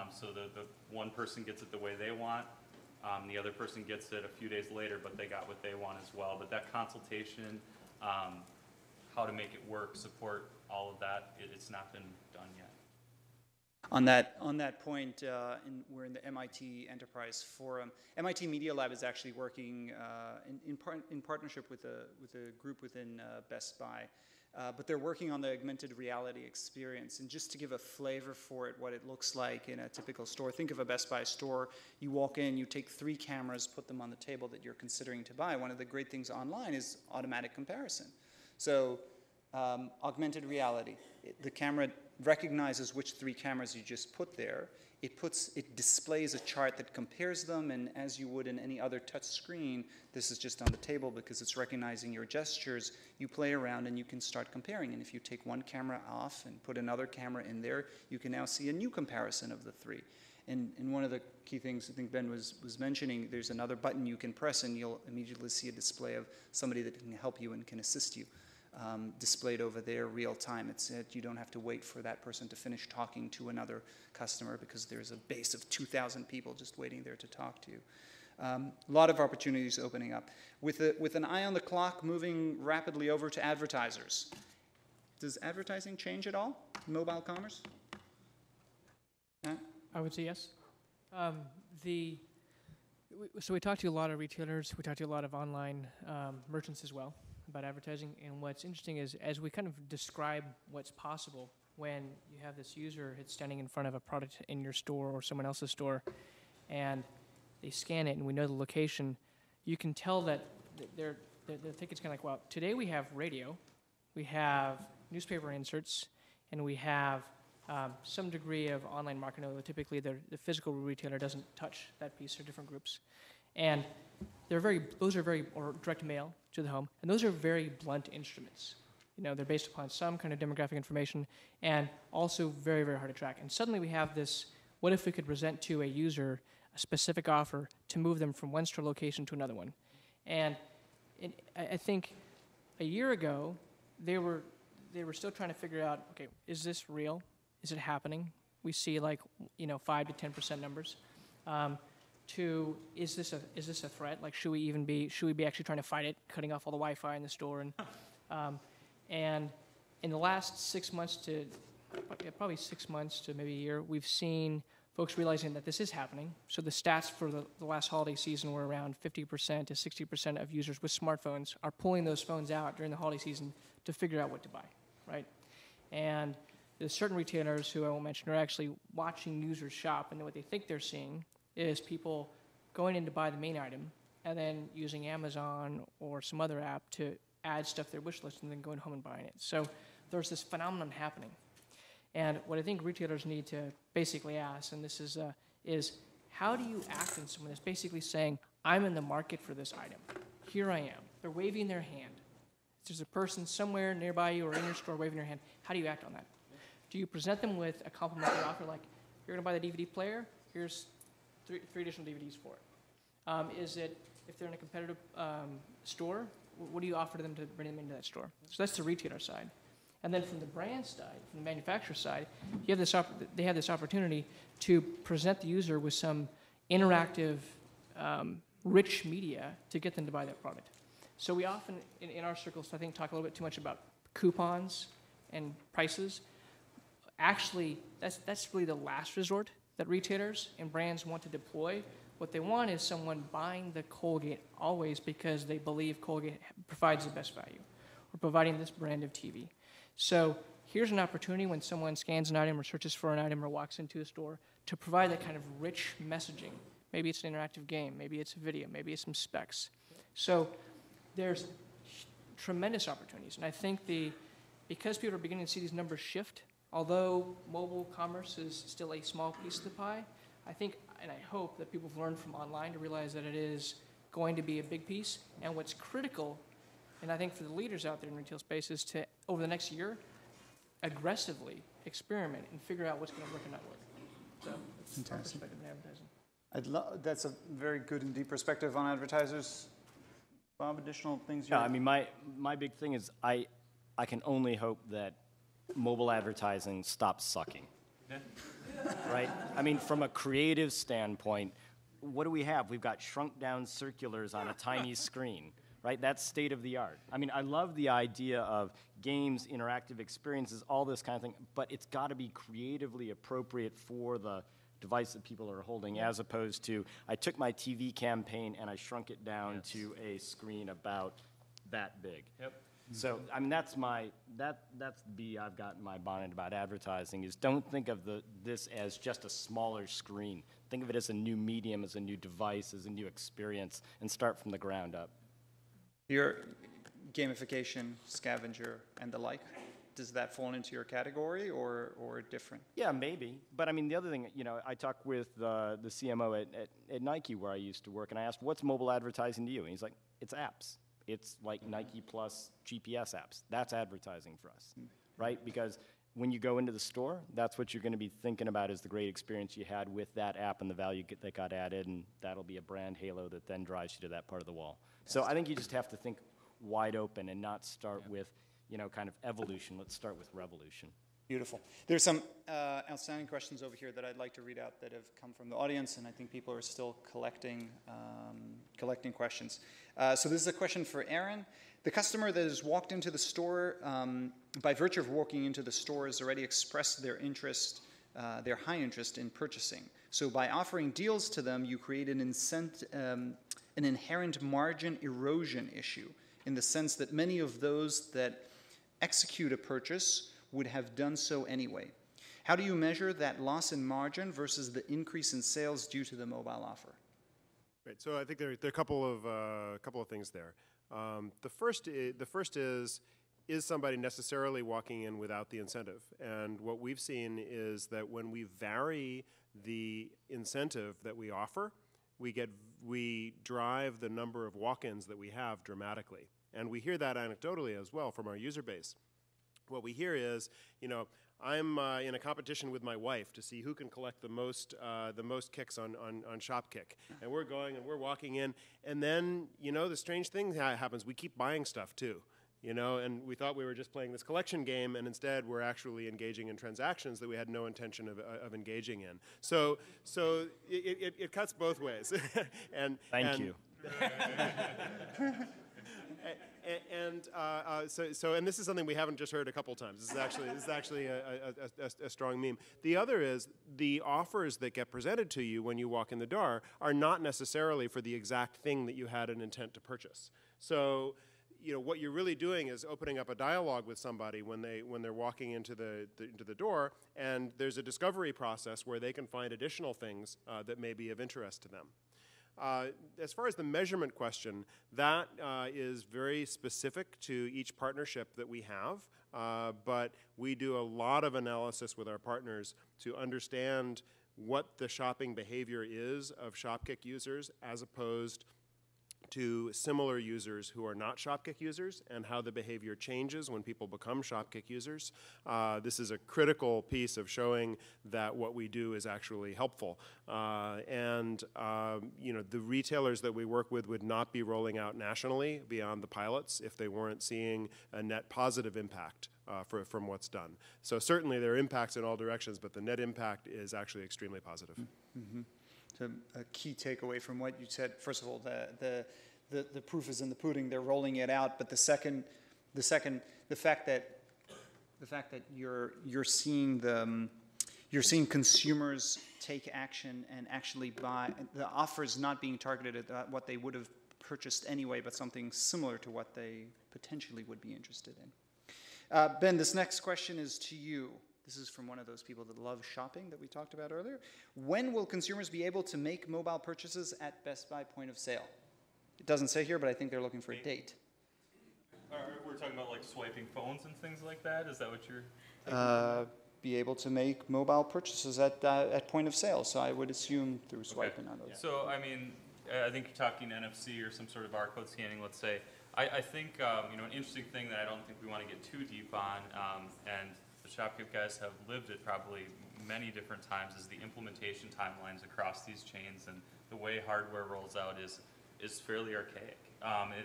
So the one person gets it the way they want. The other person gets it a few days later, but they got what they want as well. But that consultation, how to make it work, support, all of that, it's not been done yet. On that point, we're in the MIT Enterprise Forum. MIT Media Lab is actually working in partnership with a group within Best Buy. But they're working on the augmented reality experience. And just to give a flavor for it, what it looks like in a typical store, think of a Best Buy store. You walk in, you take 3 cameras, put them on the table that you're considering to buy. One of the great things online is automatic comparison. So augmented reality, the camera recognizes which 3 cameras you just put there. It displays a chart that compares them, and as you would in any other touch screen, this is just on the table because it's recognizing your gestures. You play around and you can start comparing, and if you take one camera off and put another camera in there, you can now see a new comparison of the 3. And one of the key things I think Ben was mentioning, there's another button you can press and you'll immediately see a display of somebody that can help you and can assist you. Displayed over there real time. You don't have to wait for that person to finish talking to another customer because there's a base of 2,000 people just waiting there to talk to you. A lot of opportunities opening up. With an eye on the clock, moving rapidly over to advertisers. Does advertising change at all in mobile commerce? I would say yes. So we talked to a lot of retailers. We talked to a lot of online merchants as well about advertising. And what's interesting is as we kind of describe what's possible when you have this user standing in front of a product in your store or someone else's store, and they scan it and we know the location, you can tell that they're thinking it's kind of like, well, today we have radio, we have newspaper inserts, and we have some degree of online marketing, although typically the physical retailer doesn't touch that piece or different groups. And those are very, or direct mail to the home, and those are very blunt instruments. You know, they're based upon some kind of demographic information and also very, very hard to track. And suddenly we have this, what if we could present to a user a specific offer to move them from one store location to another one? And I think a year ago, they were still trying to figure out, okay, is this real? Is it happening? We see 5 to 10% numbers. To is this a threat? Like, should we be actually trying to fight it, cutting off all the Wi-Fi in the store? And in the last 6 months to probably 6 months to maybe a year, we've seen folks realizing that this is happening. So the stats for the last holiday season were around 50% to 60% of users with smartphones are pulling those phones out during the holiday season to figure out what to buy, right? And there's certain retailers who I won't mention are actually watching users shop, and what they think they're seeing is people going in to buy the main item and then using Amazon or some other app to add stuff to their wish list and then going home and buying it. So there's this phenomenon happening. And what I think retailers need to basically ask, and this is how do you act in someone that's basically saying, I'm in the market for this item. Here I am. They're waving their hand. There's a person somewhere nearby you or in your store waving their hand. How do you act on that? Do you present them with a complimentary offer like, you're going to buy the DVD player? Here's three additional DVDs for it. Is it, if they're in a competitive store, what do you offer to them to bring them into that store? So that's the retailer side. And then from the brand side, from the manufacturer side, you have they have this opportunity to present the user with some interactive, rich media to get them to buy that product. So we often, in our circles, I think, talk a little bit too much about coupons and prices. Actually, that's really the last resort that retailers and brands want to deploy. What they want is someone buying the Colgate always because they believe Colgate provides the best value, or providing this brand of TV. So here's an opportunity when someone scans an item or searches for an item or walks into a store to provide that kind of rich messaging. Maybe it's an interactive game, maybe it's a video, maybe it's some specs. So there's tremendous opportunities, and I think because people are beginning to see these numbers shift, although mobile commerce is still a small piece of the pie, I think and I hope that people have learned from online to realize that it is going to be a big piece. And what's critical, and I think for the leaders out there in retail space, is to, over the next year, aggressively experiment and figure out what's going to work and not work. So that's our perspective in advertising. That's a very good and deep perspective on advertisers. Bob, additional things? Yeah, I mean, my big thing is I can only hope that mobile advertising stops sucking. Right? I mean, from a creative standpoint, what do we have? We've got shrunk down circulars on a tiny screen, right? That's state of the art. I mean, I love the idea of games, interactive experiences, all this kind of thing, but it's got to be creatively appropriate for the device that people are holding, as opposed to, I took my TV campaign and I shrunk it down to a screen about that big. Yep. So, I mean, that's the B I've got in my bonnet about advertising, is don't think of this as just a smaller screen. Think of it as a new medium, as a new device, as a new experience, and start from the ground up. Your gamification, scavenger, and the like, does that fall into your category or different? Yeah, maybe. But I mean, the other thing, I talked with the CMO at Nike where I used to work, and I asked, what's mobile advertising to you? And he's like, it's apps. It's like Nike plus GPS apps. That's advertising for us, right? Because when you go into the store, that's what you're going to be thinking about, is the great experience you had with that app and the value that got added, and that'll be a brand halo that then drives you to that part of the wall. So I think you just have to think wide open and not start with, kind of evolution. Let's start with revolution. Beautiful. There's some outstanding questions over here that I'd like to read out that have come from the audience, and I think people are still collecting questions. So this is a question for Aaron. The customer that has walked into the store, by virtue of walking into the store, has already expressed their interest, their high interest in purchasing. So by offering deals to them, you create an inherent margin erosion issue, in the sense that many of those that execute a purchase would have done so anyway. How do you measure that loss in margin versus the increase in sales due to the mobile offer? Right. So I think there are a couple of things there. The first is somebody necessarily walking in without the incentive? And what we've seen is that when we vary the incentive that we offer, we drive the number of walk-ins that we have dramatically. And we hear that anecdotally as well from our user base. What we hear is, I'm in a competition with my wife to see who can collect the most kicks on Shopkick. And we're going and we're walking in, and then, the strange thing happens. We keep buying stuff too, and we thought we were just playing this collection game, and instead we're actually engaging in transactions that we had no intention of engaging in. So it cuts both ways. Thank you. And this is something we haven't just heard a couple times. This is actually a strong meme. The other is the offers that get presented to you when you walk in the door are not necessarily for the exact thing that you had an intent to purchase. So, what you're really doing is opening up a dialogue with somebody when they're walking into the door, and there's a discovery process where they can find additional things that may be of interest to them. As far as the measurement question, that is very specific to each partnership that we have, but we do a lot of analysis with our partners to understand what the shopping behavior is of Shopkick users as opposed to similar users who are not Shopkick users, and how the behavior changes when people become Shopkick users. This is a critical piece of showing that what we do is actually helpful. The retailers that we work with would not be rolling out nationally beyond the pilots if they weren't seeing a net positive impact from what's done. So certainly there are impacts in all directions, but the net impact is actually extremely positive. Mm-hmm. So a key takeaway from what you said, first of all, the proof is in the pudding. They're rolling it out, but the fact that you're seeing consumers take action and actually buy, the offers not being targeted at what they would have purchased anyway, but something similar to what they potentially would be interested in. Ben, this next question is to you. This is from one of those people that love shopping that we talked about earlier. When will consumers be able to make mobile purchases at Best Buy point of sale? It doesn't say here, but I think they're looking for a date. We're talking about like swiping phones and things like that? Is that what you're... Be able to make mobile purchases at point of sale. So I would assume through swiping on those. So, I mean, I think you're talking NFC or some sort of barcode scanning, let's say. I think, you know, an interesting thing that I don't think we want to get too deep on, and the Shopkick guys have lived it probably many different times, is the implementation timelines across these chains, and the way hardware rolls out is fairly archaic.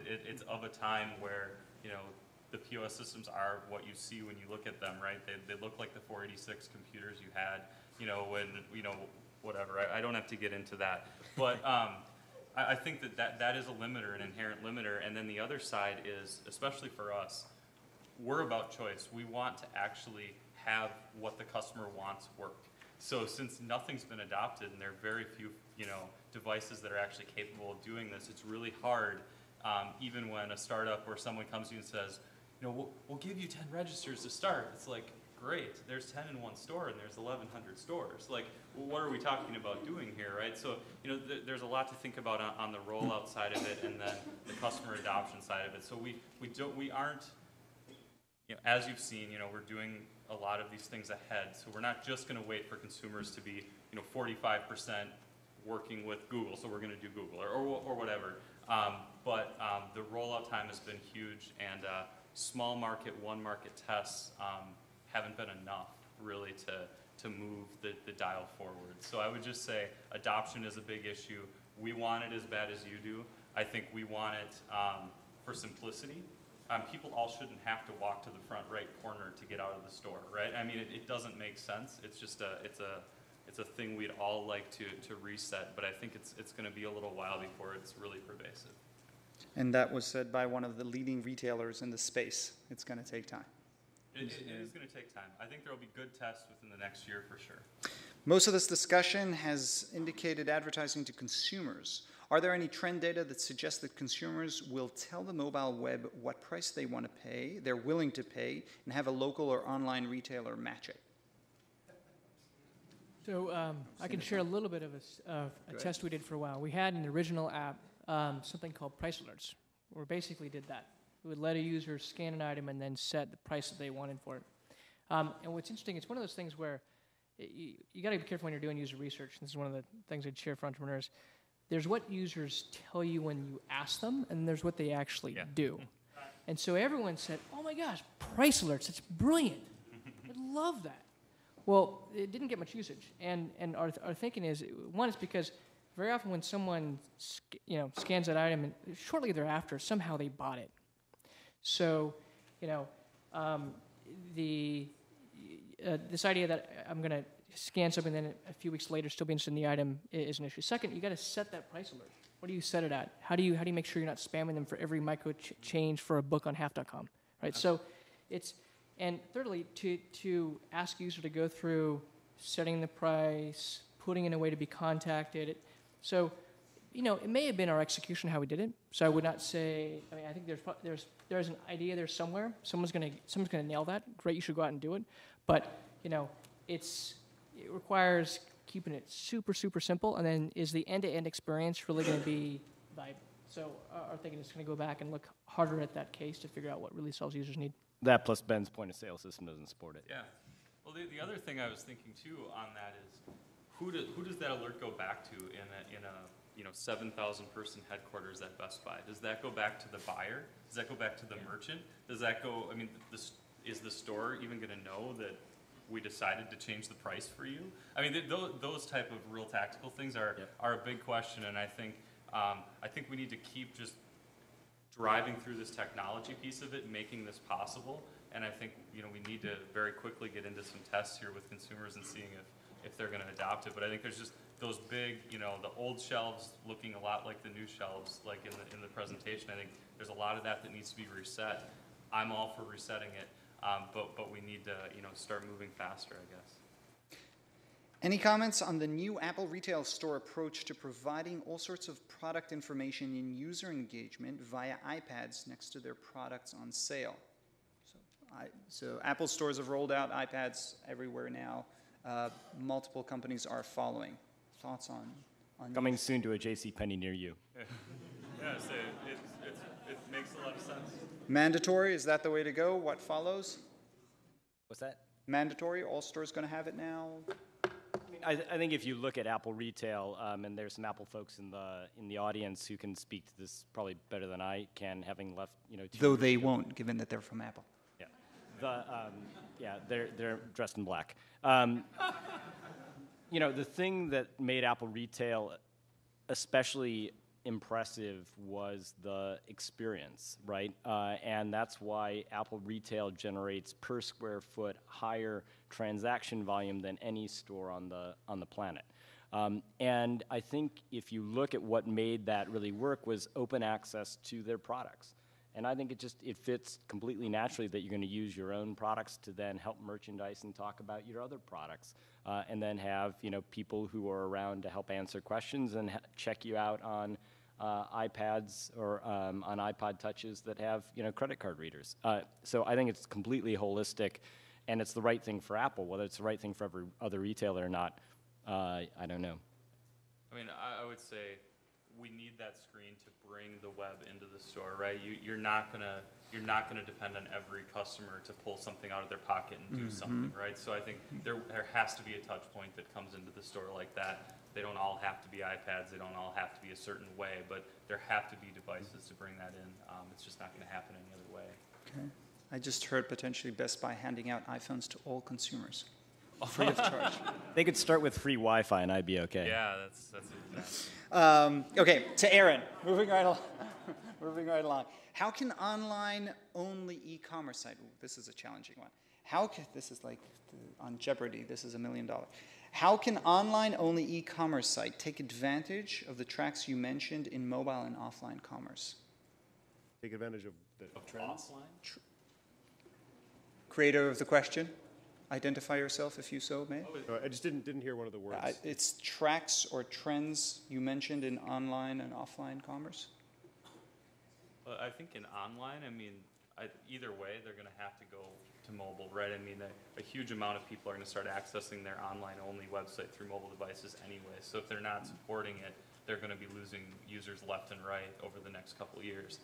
It's of a time where, you know, the POS systems are what you see when you look at them, right? They look like the 486 computers you had, you know, when, you know, whatever. I don't have to get into that. But I think that is a limiter, an inherent limiter. And then the other side is, especially for us, we're about choice. We want to actually have what the customer wants work. So since nothing's been adopted and there are very few, you know, devices that are actually capable of doing this, it's really hard, even when a startup or someone comes to you and says, you know, we'll give you 10 registers to start. It's like, great, there's 10 in one store and there's 1,100 stores. Like, well, what are we talking about doing here, right? So, you know, there's a lot to think about on the rollout side of it and then the customer adoption side of it. So we aren't, you know, as you've seen, you know, we're doing a lot of these things ahead. So we're not just going to wait for consumers to be, you know, 45% working with Google, so we're going to do Google or whatever. But the rollout time has been huge, and small market, one market tests haven't been enough really to move the dial forward. So I would just say adoption is a big issue. We want it as bad as you do. I think we want it for simplicity. People all shouldn't have to walk to the front right corner to get out of the store, right? I mean, it doesn't make sense. It's just it's a thing we'd all like to reset, but I think it's going to be a little while before it's really pervasive. And that was said by one of the leading retailers in the space. It's going to take time. It is going to take time. I think there will be good tests within the next year for sure. Most of this discussion has indicated advertising to consumers. Are there any trend data that suggests that consumers will tell the mobile web what price they want to pay, they're willing to pay, and have a local or online retailer match it? So I can share a little bit of a test we did for a while. We had an original app, something called Price Alerts, where we basically did that. We would let a user scan an item and then set the price that they wanted for it. And what's interesting, it's one of those things where you got to be careful when you're doing user research. This is one of the things I'd share for entrepreneurs. There's what users tell you when you ask them, and there's what they actually do. And so everyone said, oh my gosh, Price Alerts, it's brilliant. I love that. Well, it didn't get much usage. And our thinking is, one is because very often when someone scans that item, and shortly thereafter, somehow they bought it. So, you know, this idea that I'm going to scan something, then a few weeks later still be interested in the item is an issue. Second, you got to set that price alert. What do you set it at? How do you make sure you're not spamming them for every micro change for a book on half.com, right? So, and thirdly, to ask user to go through setting the price, putting in a way to be contacted. So, you know, it may have been our execution how we did it. So I would not say. I mean, I think there's an idea there somewhere. Someone's gonna nail that. Great, you should go out and do it. But you know, it requires keeping it super simple. And then is the end-to-end experience really going to be viable? So our thinking is going to go back and look harder at that case to figure out what really solves users' need. That plus Ben's point of sale system doesn't support it. Yeah. Well, the other thing I was thinking too on that is who does that alert go back to in a 7,000 person headquarters at Best Buy? Does that go back to the buyer? Does that go back to the merchant? Does that go? I mean, is the store even going to know that we decided to change the price for you? I mean, those type of real tactical things are a big question, and I think we need to keep just driving through this technology piece of it, making this possible. And I think we need to very quickly get into some tests here with consumers and seeing if they're going to adopt it. But I think there's just those big, the old shelves looking a lot like the new shelves, like in the presentation. I think there's a lot of that needs to be reset. I'm all for resetting it, but we need to start moving faster, I guess. Any comments on the new Apple Retail Store approach to providing all sorts of product information in user engagement via iPads next to their products on sale? So So Apple stores have rolled out iPads everywhere now. Multiple companies are following. Thoughts on Coming soon to a JCPenney near you. Yeah, so it makes a lot of sense. Mandatory, is that the way to go? What follows? What's that? Mandatory, all stores going to have it now? I think if you look at Apple retail, and there's some Apple folks in the audience who can speak to this probably better than I can, having left, 2 Though years they ago. won't, given that they're from Apple. Yeah, they're dressed in black. The thing that made Apple retail especially impressive was the experience, right? And that's why Apple retail generates per square foot higher transaction volume than any store on the planet. And I think if you look at what made that really work was open access to their products. And I think it fits completely naturally that you're going to use your own products to then help merchandise and talk about your other products, and then have people who are around to help answer questions and check you out on iPads or on iPod touches that have credit card readers. So I think it's completely holistic, and it's the right thing for Apple. Whether it's the right thing for every other retailer or not, I don't know. I mean, I would say we need that screen to bring the web into the store, right? You're not gonna depend on every customer to pull something out of their pocket and do something, right? So I think there has to be a touch point that comes into the store like that. They don't all have to be iPads. They don't all have to be a certain way, but there have to be devices to bring that in. It's just not going to happen any other way. Okay. I just heard potentially Best Buy handing out iPhones to all consumers, free of charge. They could start with free Wi-Fi and I'd be okay. Yeah, that's exactly. Okay, to Aaron, moving right along. How can online-only e-commerce site, ooh, this is a challenging one. This is like on Jeopardy, this is $1 million. How can online-only e-commerce site take advantage of the tracks you mentioned in mobile and offline commerce? Take advantage of the trends? Creator of the question, identify yourself if you so may. I just didn't hear one of the words. It's tracks or trends you mentioned in online and offline commerce. Well, I think in online, either way, they're going to have to go to mobile, right? I mean, a huge amount of people are going to start accessing their online-only website through mobile devices anyway. So if they're not supporting it, they're going to be losing users left and right over the next couple of years.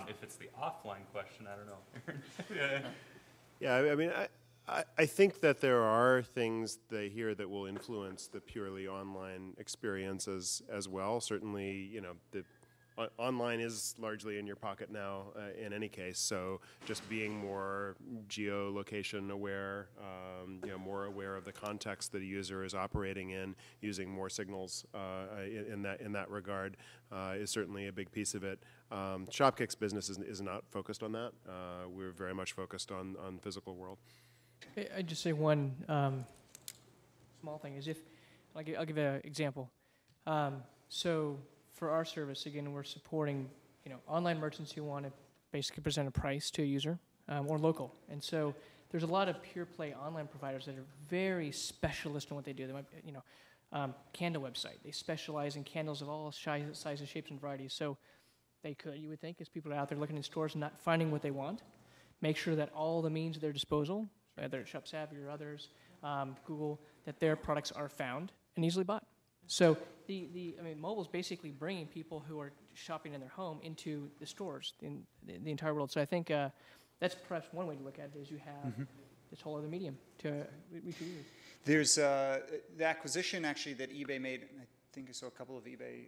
If it's the offline question, I don't know. Yeah, I mean, I think that there are things here that will influence the purely online experience as well. Certainly, the online is largely in your pocket now in any case, so just being more geolocation aware, more aware of the context that a user is operating in, using more signals in that regard is certainly a big piece of it. Shopkick's business is not focused on that. We're very much focused on physical world. I'd just say one small thing is I'll give you an example. So for our service, again, we're supporting online merchants who want to basically present a price to a user or local. And so there's a lot of pure play online providers that are very specialist in what they do. They might, candle website. They specialize in candles of all sizes, shapes, and varieties. So they could, you would think, as people are out there looking in stores and not finding what they want, make sure that all the means at their disposal, whether it's ShopSavvy or others, Google, that their products are found and easily bought. So mobile is basically bringing people who are shopping in their home into the stores in the entire world. So I think that's perhaps one way to look at it is you have this whole other medium we could use. There's the acquisition actually that eBay made. I think I saw a couple of eBay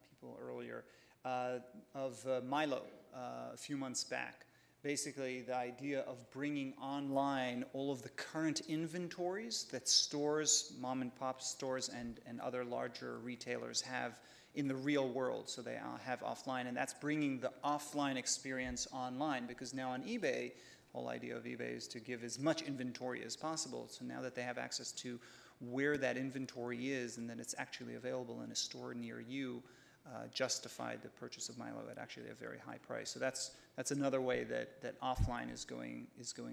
people earlier of Milo a few months back. Basically, the idea of bringing online all of the current inventories that stores, mom and pop stores, and other larger retailers have in the real world. So they have offline, and that's bringing the offline experience online, because now on eBay, the whole idea of eBay is to give as much inventory as possible. So now that they have access to where that inventory is and that it's actually available in a store near you, justified the purchase of Milo at actually a very high price. So that's another way that offline is going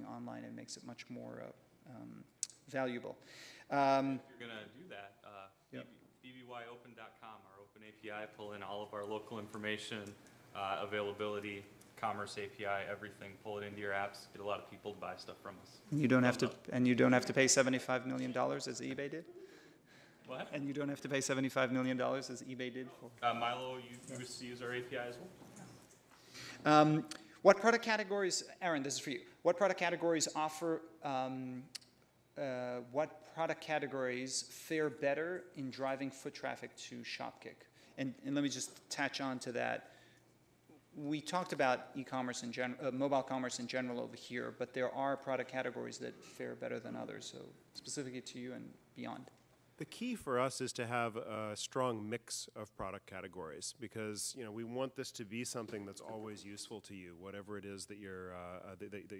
online and makes it much more valuable. If you're going to do that, bbyopen.com, our open API, pull in all of our local information, availability, commerce API, everything, pull it into your apps, get a lot of people to buy stuff from us. And you don't have to, and you don't have to pay $75 million as eBay did? What? And you don't have to pay $75 million as eBay did for? Milo, you used to use our API as well? What product categories, Aaron, this is for you. What product categories offer, what product categories fare better in driving foot traffic to Shopkick? And let me just attach on to that. We talked about e-commerce in general, mobile commerce in general over here, but there are product categories that fare better than others. So specifically to you and beyond. The key for us is to have a strong mix of product categories because we want this to be something that's always useful to you, whatever it is that you're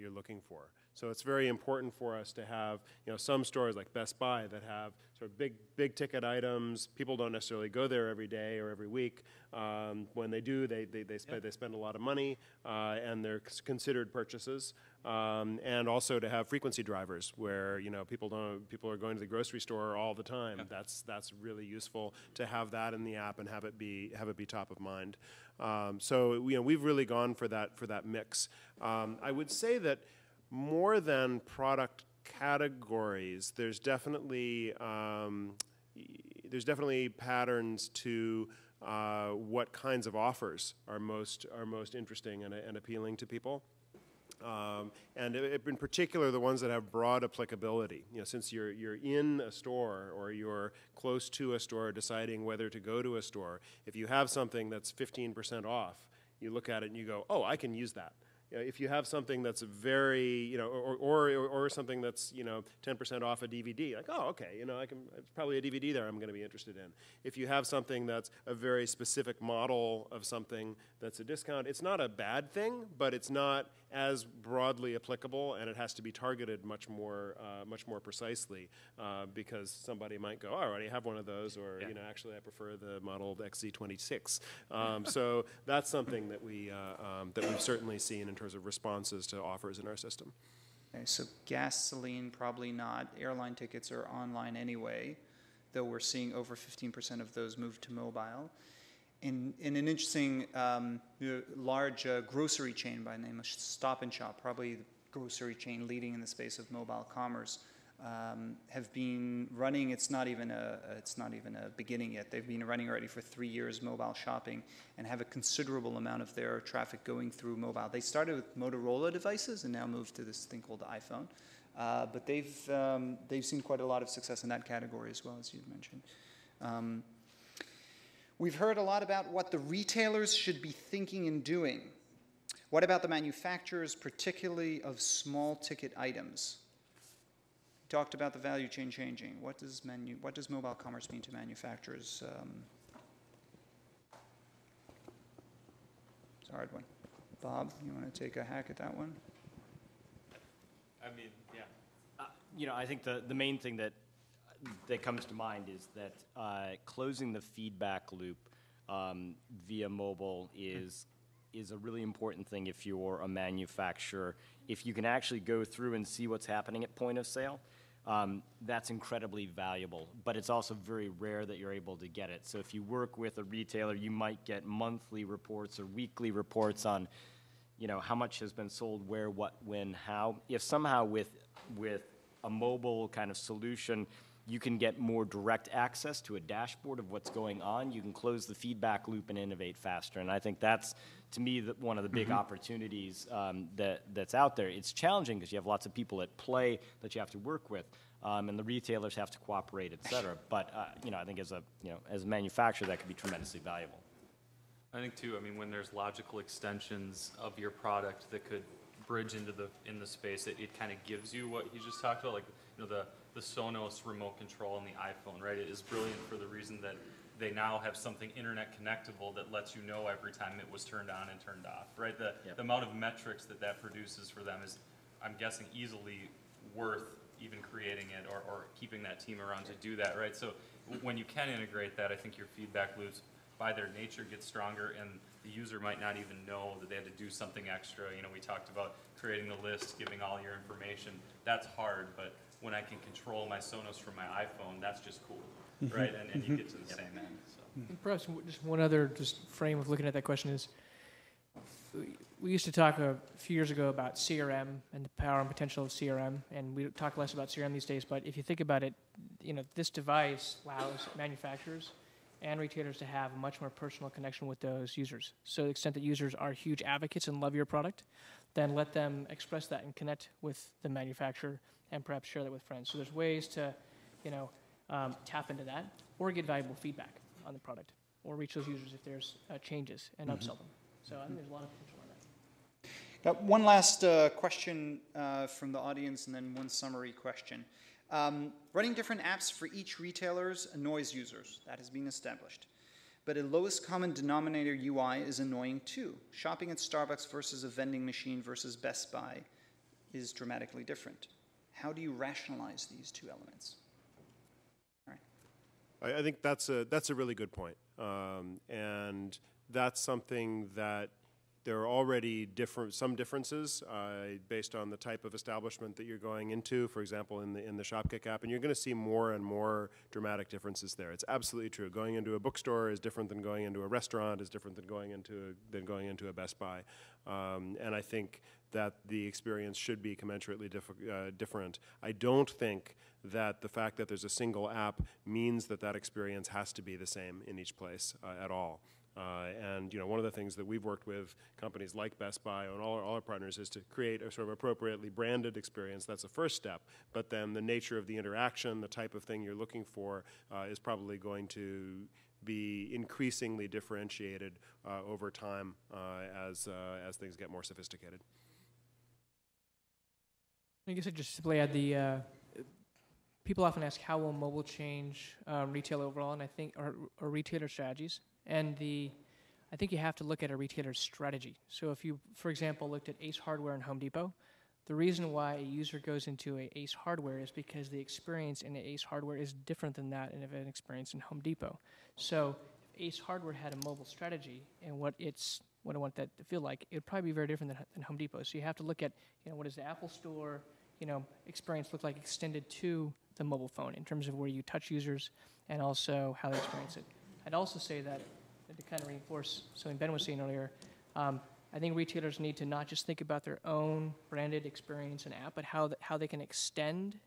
looking for. So it's very important for us to have some stores like Best Buy that have sort of big ticket items. People don't necessarily go there every day or every week. When they do, they spend a lot of money and they're considered purchases. And also to have frequency drivers where people are going to the grocery store all the time. Yep. That's really useful to have that in the app and have it be top of mind. So we've really gone for that mix. I would say that more than product categories, there's definitely patterns to what kinds of offers are most interesting and appealing to people. And in particular, the ones that have broad applicability. Since you're in a store or you're close to a store deciding whether to go to a store, if you have something that's 15% off, you look at it and you go, oh, I can use that. If you have something that's very, or something that's 10% off a DVD, like, oh, okay, it's probably a DVD there I'm going to be interested in. If you have something that's a very specific model of something that's a discount, it's not a bad thing, but it's not as broadly applicable, and it has to be targeted much more precisely because somebody might go, oh, I already have one of those, or actually I prefer the model XZ26. So that's something that we've certainly seen in terms of responses to offers in our system. Okay, so gasoline, probably not. Airline tickets are online anyway, though we're seeing over 15% of those move to mobile. In an interesting large grocery chain by the name of Stop & Shop, probably the grocery chain leading in the space of mobile commerce, have been running. It's not even a beginning yet. They've been running already for 3 years mobile shopping and have a considerable amount of their traffic going through mobile. They started with Motorola devices and now moved to this thing called the iPhone. But they've seen quite a lot of success in that category as well, as you mentioned. We've heard a lot about what the retailers should be thinking and doing. What about the manufacturers, particularly of small ticket items? We talked about the value chain changing. What does mobile commerce mean to manufacturers? It's a hard one. Bob, you want to take a hack at that one? I mean, yeah. I think the main thing that comes to mind is that closing the feedback loop via mobile is a really important thing if you're a manufacturer. If you can actually go through and see what's happening at point of sale, that's incredibly valuable. But it's also very rare that you're able to get it. So if you work with a retailer, you might get monthly reports or weekly reports on how much has been sold, where, what, when, how. If somehow with a mobile kind of solution, you can get more direct access to a dashboard of what's going on, you can close the feedback loop and innovate faster. And I think that's, to me, one of the big opportunities that's out there. It's challenging because you have lots of people at play that you have to work with, and the retailers have to cooperate, et cetera. But I think as a manufacturer, that could be tremendously valuable. I think too, when there's logical extensions of your product that could bridge into the space, it kind of gives you what you just talked about, like the Sonos remote control on the iPhone, right? It is brilliant for the reason that they now have something internet connectable that lets you know every time it was turned on and turned off, right? The amount of metrics that produces for them is, I'm guessing, easily worth even creating it or keeping that team around to do that, right? So when you can integrate that, I think your feedback loops by their nature get stronger, and the user might not even know that they had to do something extra. We talked about creating the list, giving all your information. That's hard, but when I can control my Sonos from my iPhone, that's just cool, right? And you get to the same end. So. Perhaps just one other frame of looking at that question is, we used to talk a few years ago about CRM and the power and potential of CRM, and we talk less about CRM these days. But if you think about it, this device allows manufacturers and retailers to have a much more personal connection with those users. So to the extent that users are huge advocates and love your product, then let them express that and connect with the manufacturer and perhaps share that with friends. So there's ways to, tap into that or get valuable feedback on the product or reach those users if there's changes and upsell them. So I think there's a lot of potential on that. Got one last question from the audience and then one summary question. Running different apps for each retailer's annoys users. That has been established. But a lowest common denominator UI is annoying too. Shopping at Starbucks versus a vending machine versus Best Buy is dramatically different. How do you rationalize these two elements? All right. I think that's a really good point. And that's something that there are already some differences based on the type of establishment that you're going into. For example, in the Shopkick app, and you're going to see more and more dramatic differences there. It's absolutely true. Going into a bookstore is different than going into a restaurant. Is different than going into a Best Buy. And I think that the experience should be commensurately different. I don't think that the fact that there's a single app means that experience has to be the same in each place at all. And one of the things that we've worked with companies like Best Buy and all our partners is to create a sort of appropriately branded experience. That's the first step. But then the nature of the interaction, the type of thing you're looking for, is probably going to be increasingly differentiated over time as things get more sophisticated. I guess I'd just simply add the people often ask how will mobile change retail overall, and I think or retailer strategies. And I think you have to look at a retailer's strategy. So if you, for example, looked at Ace Hardware and Home Depot, the reason why a user goes into a Ace Hardware is because the experience in Ace Hardware is different than that of an experience in Home Depot. So if Ace Hardware had a mobile strategy and what I want that to feel like, it would probably be very different than Home Depot. So you have to look at, what does the Apple Store, experience look like extended to the mobile phone in terms of where you touch users and also how they experience it. I'd also say that, to kind of reinforce something Ben was saying earlier, I think retailers need to not just think about their own branded experience and app, but how they can extend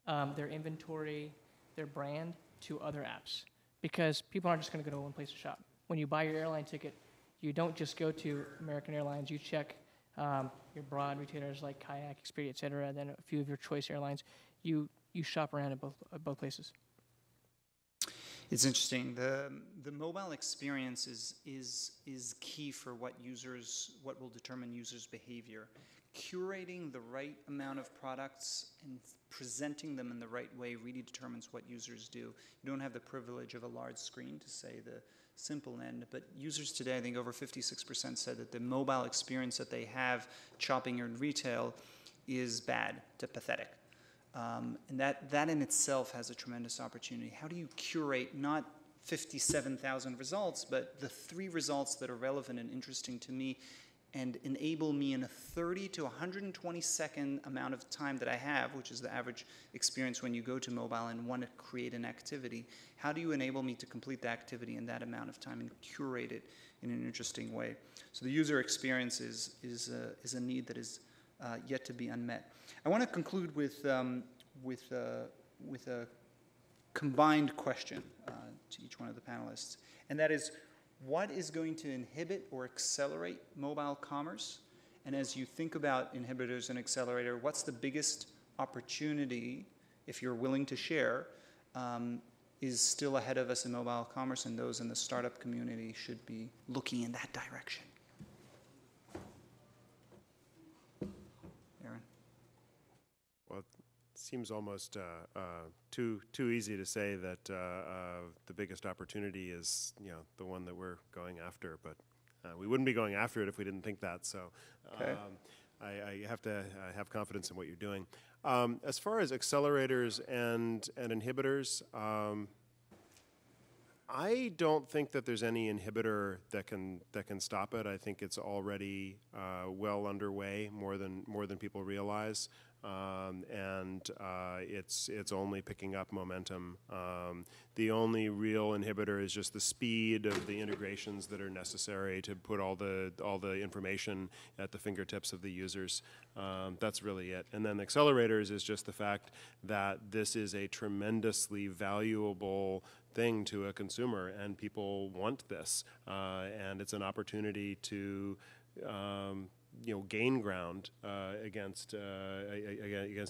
their inventory, their brand to other apps. Because people aren't just going to go to one place to shop. When you buy your airline ticket, you don't just go to American Airlines. You check your broad retailers like Kayak, Expedia, et cetera, and then a few of your choice airlines. You shop around at both places. It's interesting. The mobile experience is key for what will determine users' behavior. Curating the right amount of products and presenting them in the right way really determines what users do. You don't have the privilege of a large screen to say the simple end, but users today, I think over 56% said that the mobile experience that they have shopping in retail is bad to pathetic. And that in itself has a tremendous opportunity. How do you curate not 57,000 results, but the 3 results that are relevant and interesting to me and enable me in a 30 to 120 second amount of time that I have, which is the average experience when you go to mobile and want to create an activity, how do you enable me to complete the activity in that amount of time and curate it in an interesting way? So the user experience is a need that is yet to be unmet. I want to conclude with a combined question to each one of the panelists, and that is, what is going to inhibit or accelerate mobile commerce? And as you think about inhibitors and accelerator, what's the biggest opportunity, if you're willing to share, is still ahead of us in mobile commerce, and those in the startup community should be looking in that direction? Well, it seems almost too easy to say that the biggest opportunity is the one that we're going after, but we wouldn't be going after it if we didn't think that. So okay. I have to have confidence in what you're doing. As far as accelerators and inhibitors, I don't think that there's any inhibitor that can stop it. I think it's already well underway, more than people realize, and it's only picking up momentum. The only real inhibitor is just the speed of the integrations that are necessary to put all the information at the fingertips of the users. That's really it. And then the accelerators is just the fact that this is a tremendously valuable thing to a consumer, and people want this, and it's an opportunity to gain ground against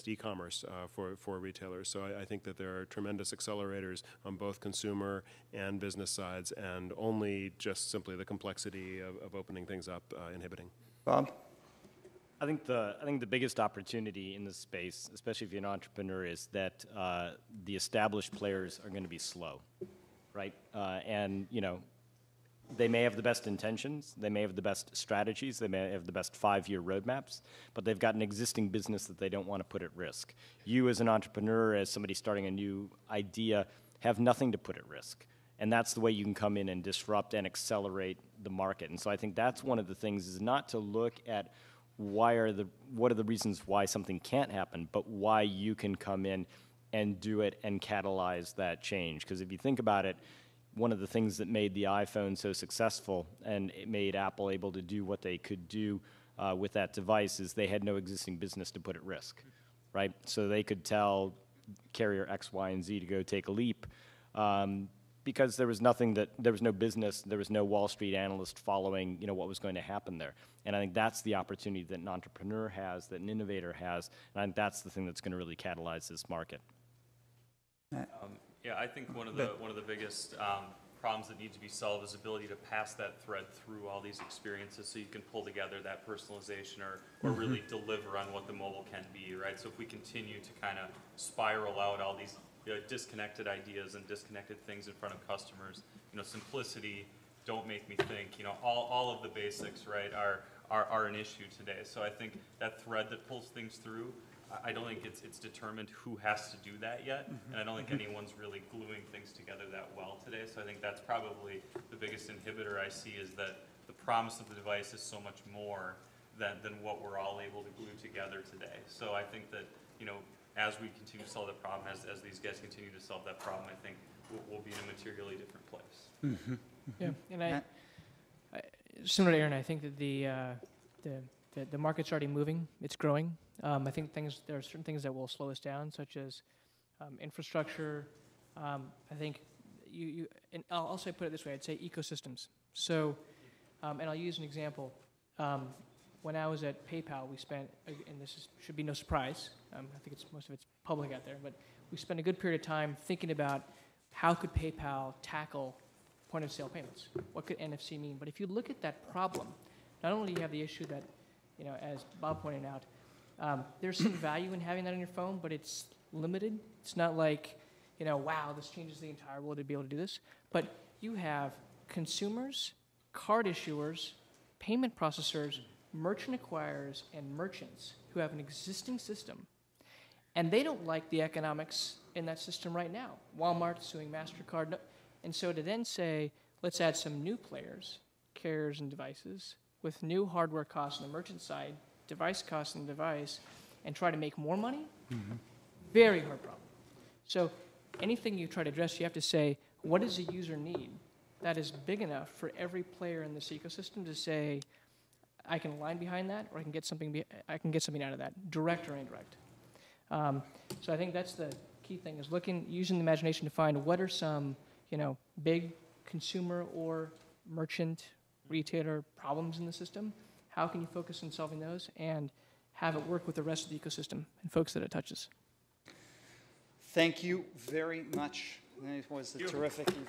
e-commerce for retailers. So I think that there are tremendous accelerators on both consumer and business sides, and only just simply the complexity of opening things up inhibiting. Bob? I think the biggest opportunity in this space, especially if you're an entrepreneur, is that the established players are going to be slow, right? And they may have the best intentions, they may have the best strategies, they may have the best 5-year roadmaps, but they've got an existing business that they don't want to put at risk. You as an entrepreneur, as somebody starting a new idea, have nothing to put at risk. And that's the way you can come in and disrupt and accelerate the market. And so I think that's one of the things, is not to look at what are the reasons why something can't happen, but why you can come in and do it and catalyze that change. Because if you think about it, one of the things that made the iPhone so successful and it made Apple able to do what they could do with that device is they had no existing business to put at risk, right? So they could tell carrier X, Y, and Z to go take a leap because there was no business, there was no Wall Street analyst following, what was going to happen there. And I think that's the opportunity that an entrepreneur has, that an innovator has, and I think that's the thing that's going to really catalyze this market. Yeah, I think one of the biggest problems that need to be solved is the ability to pass that thread through all these experiences, so you can pull together that personalization or really deliver on what the mobile can be, right? So if we continue to kind of spiral out all these disconnected ideas and disconnected things in front of customers, simplicity, don't make me think, all of the basics, right, are an issue today. So I think that thread that pulls things through, I don't think it's determined who has to do that yet, and I don't think anyone's really gluing things together that well today. So I think that's probably the biggest inhibitor I see, is that the promise of the device is so much more than what we're all able to glue together today. So I think that, as we continue to solve the problem, as these guys continue to solve that problem, I think we'll be in a materially different place. Yeah, and I similar to Aaron, I think that the market's already moving. It's growing. I think there are certain things that will slow us down, such as infrastructure. I think and I'll also put it this way. I'd say ecosystems. So, and I'll use an example. When I was at PayPal, we spent, and should be no surprise. I think most of it's public out there, but we spent a good period of time thinking about how could PayPal tackle point-of-sale payments. What could NFC mean? But if you look at that problem, not only do you have the issue that, as Bob pointed out, there's some value in having that on your phone, but it's limited. It's not like, wow, this changes the entire world to be able to do this. But you have consumers, card issuers, payment processors, merchant acquirers, and merchants who have an existing system, and they don't like the economics in that system right now. Walmart's suing MasterCard. And so to then say, let's add some new players, carriers and devices, with new hardware costs on the merchant side, device costs on the device, and try to make more money, very hard problem. So anything you try to address, you have to say, what does a user need that is big enough for every player in this ecosystem to say, I can align behind that, or I can get something out of that, direct or indirect. So I think that's the key thing, is using the imagination to find what are some, big consumer or merchant retailer problems in the system. How can you focus on solving those and have it work with the rest of the ecosystem and folks that it touches? Thank you very much. It was a terrific evening.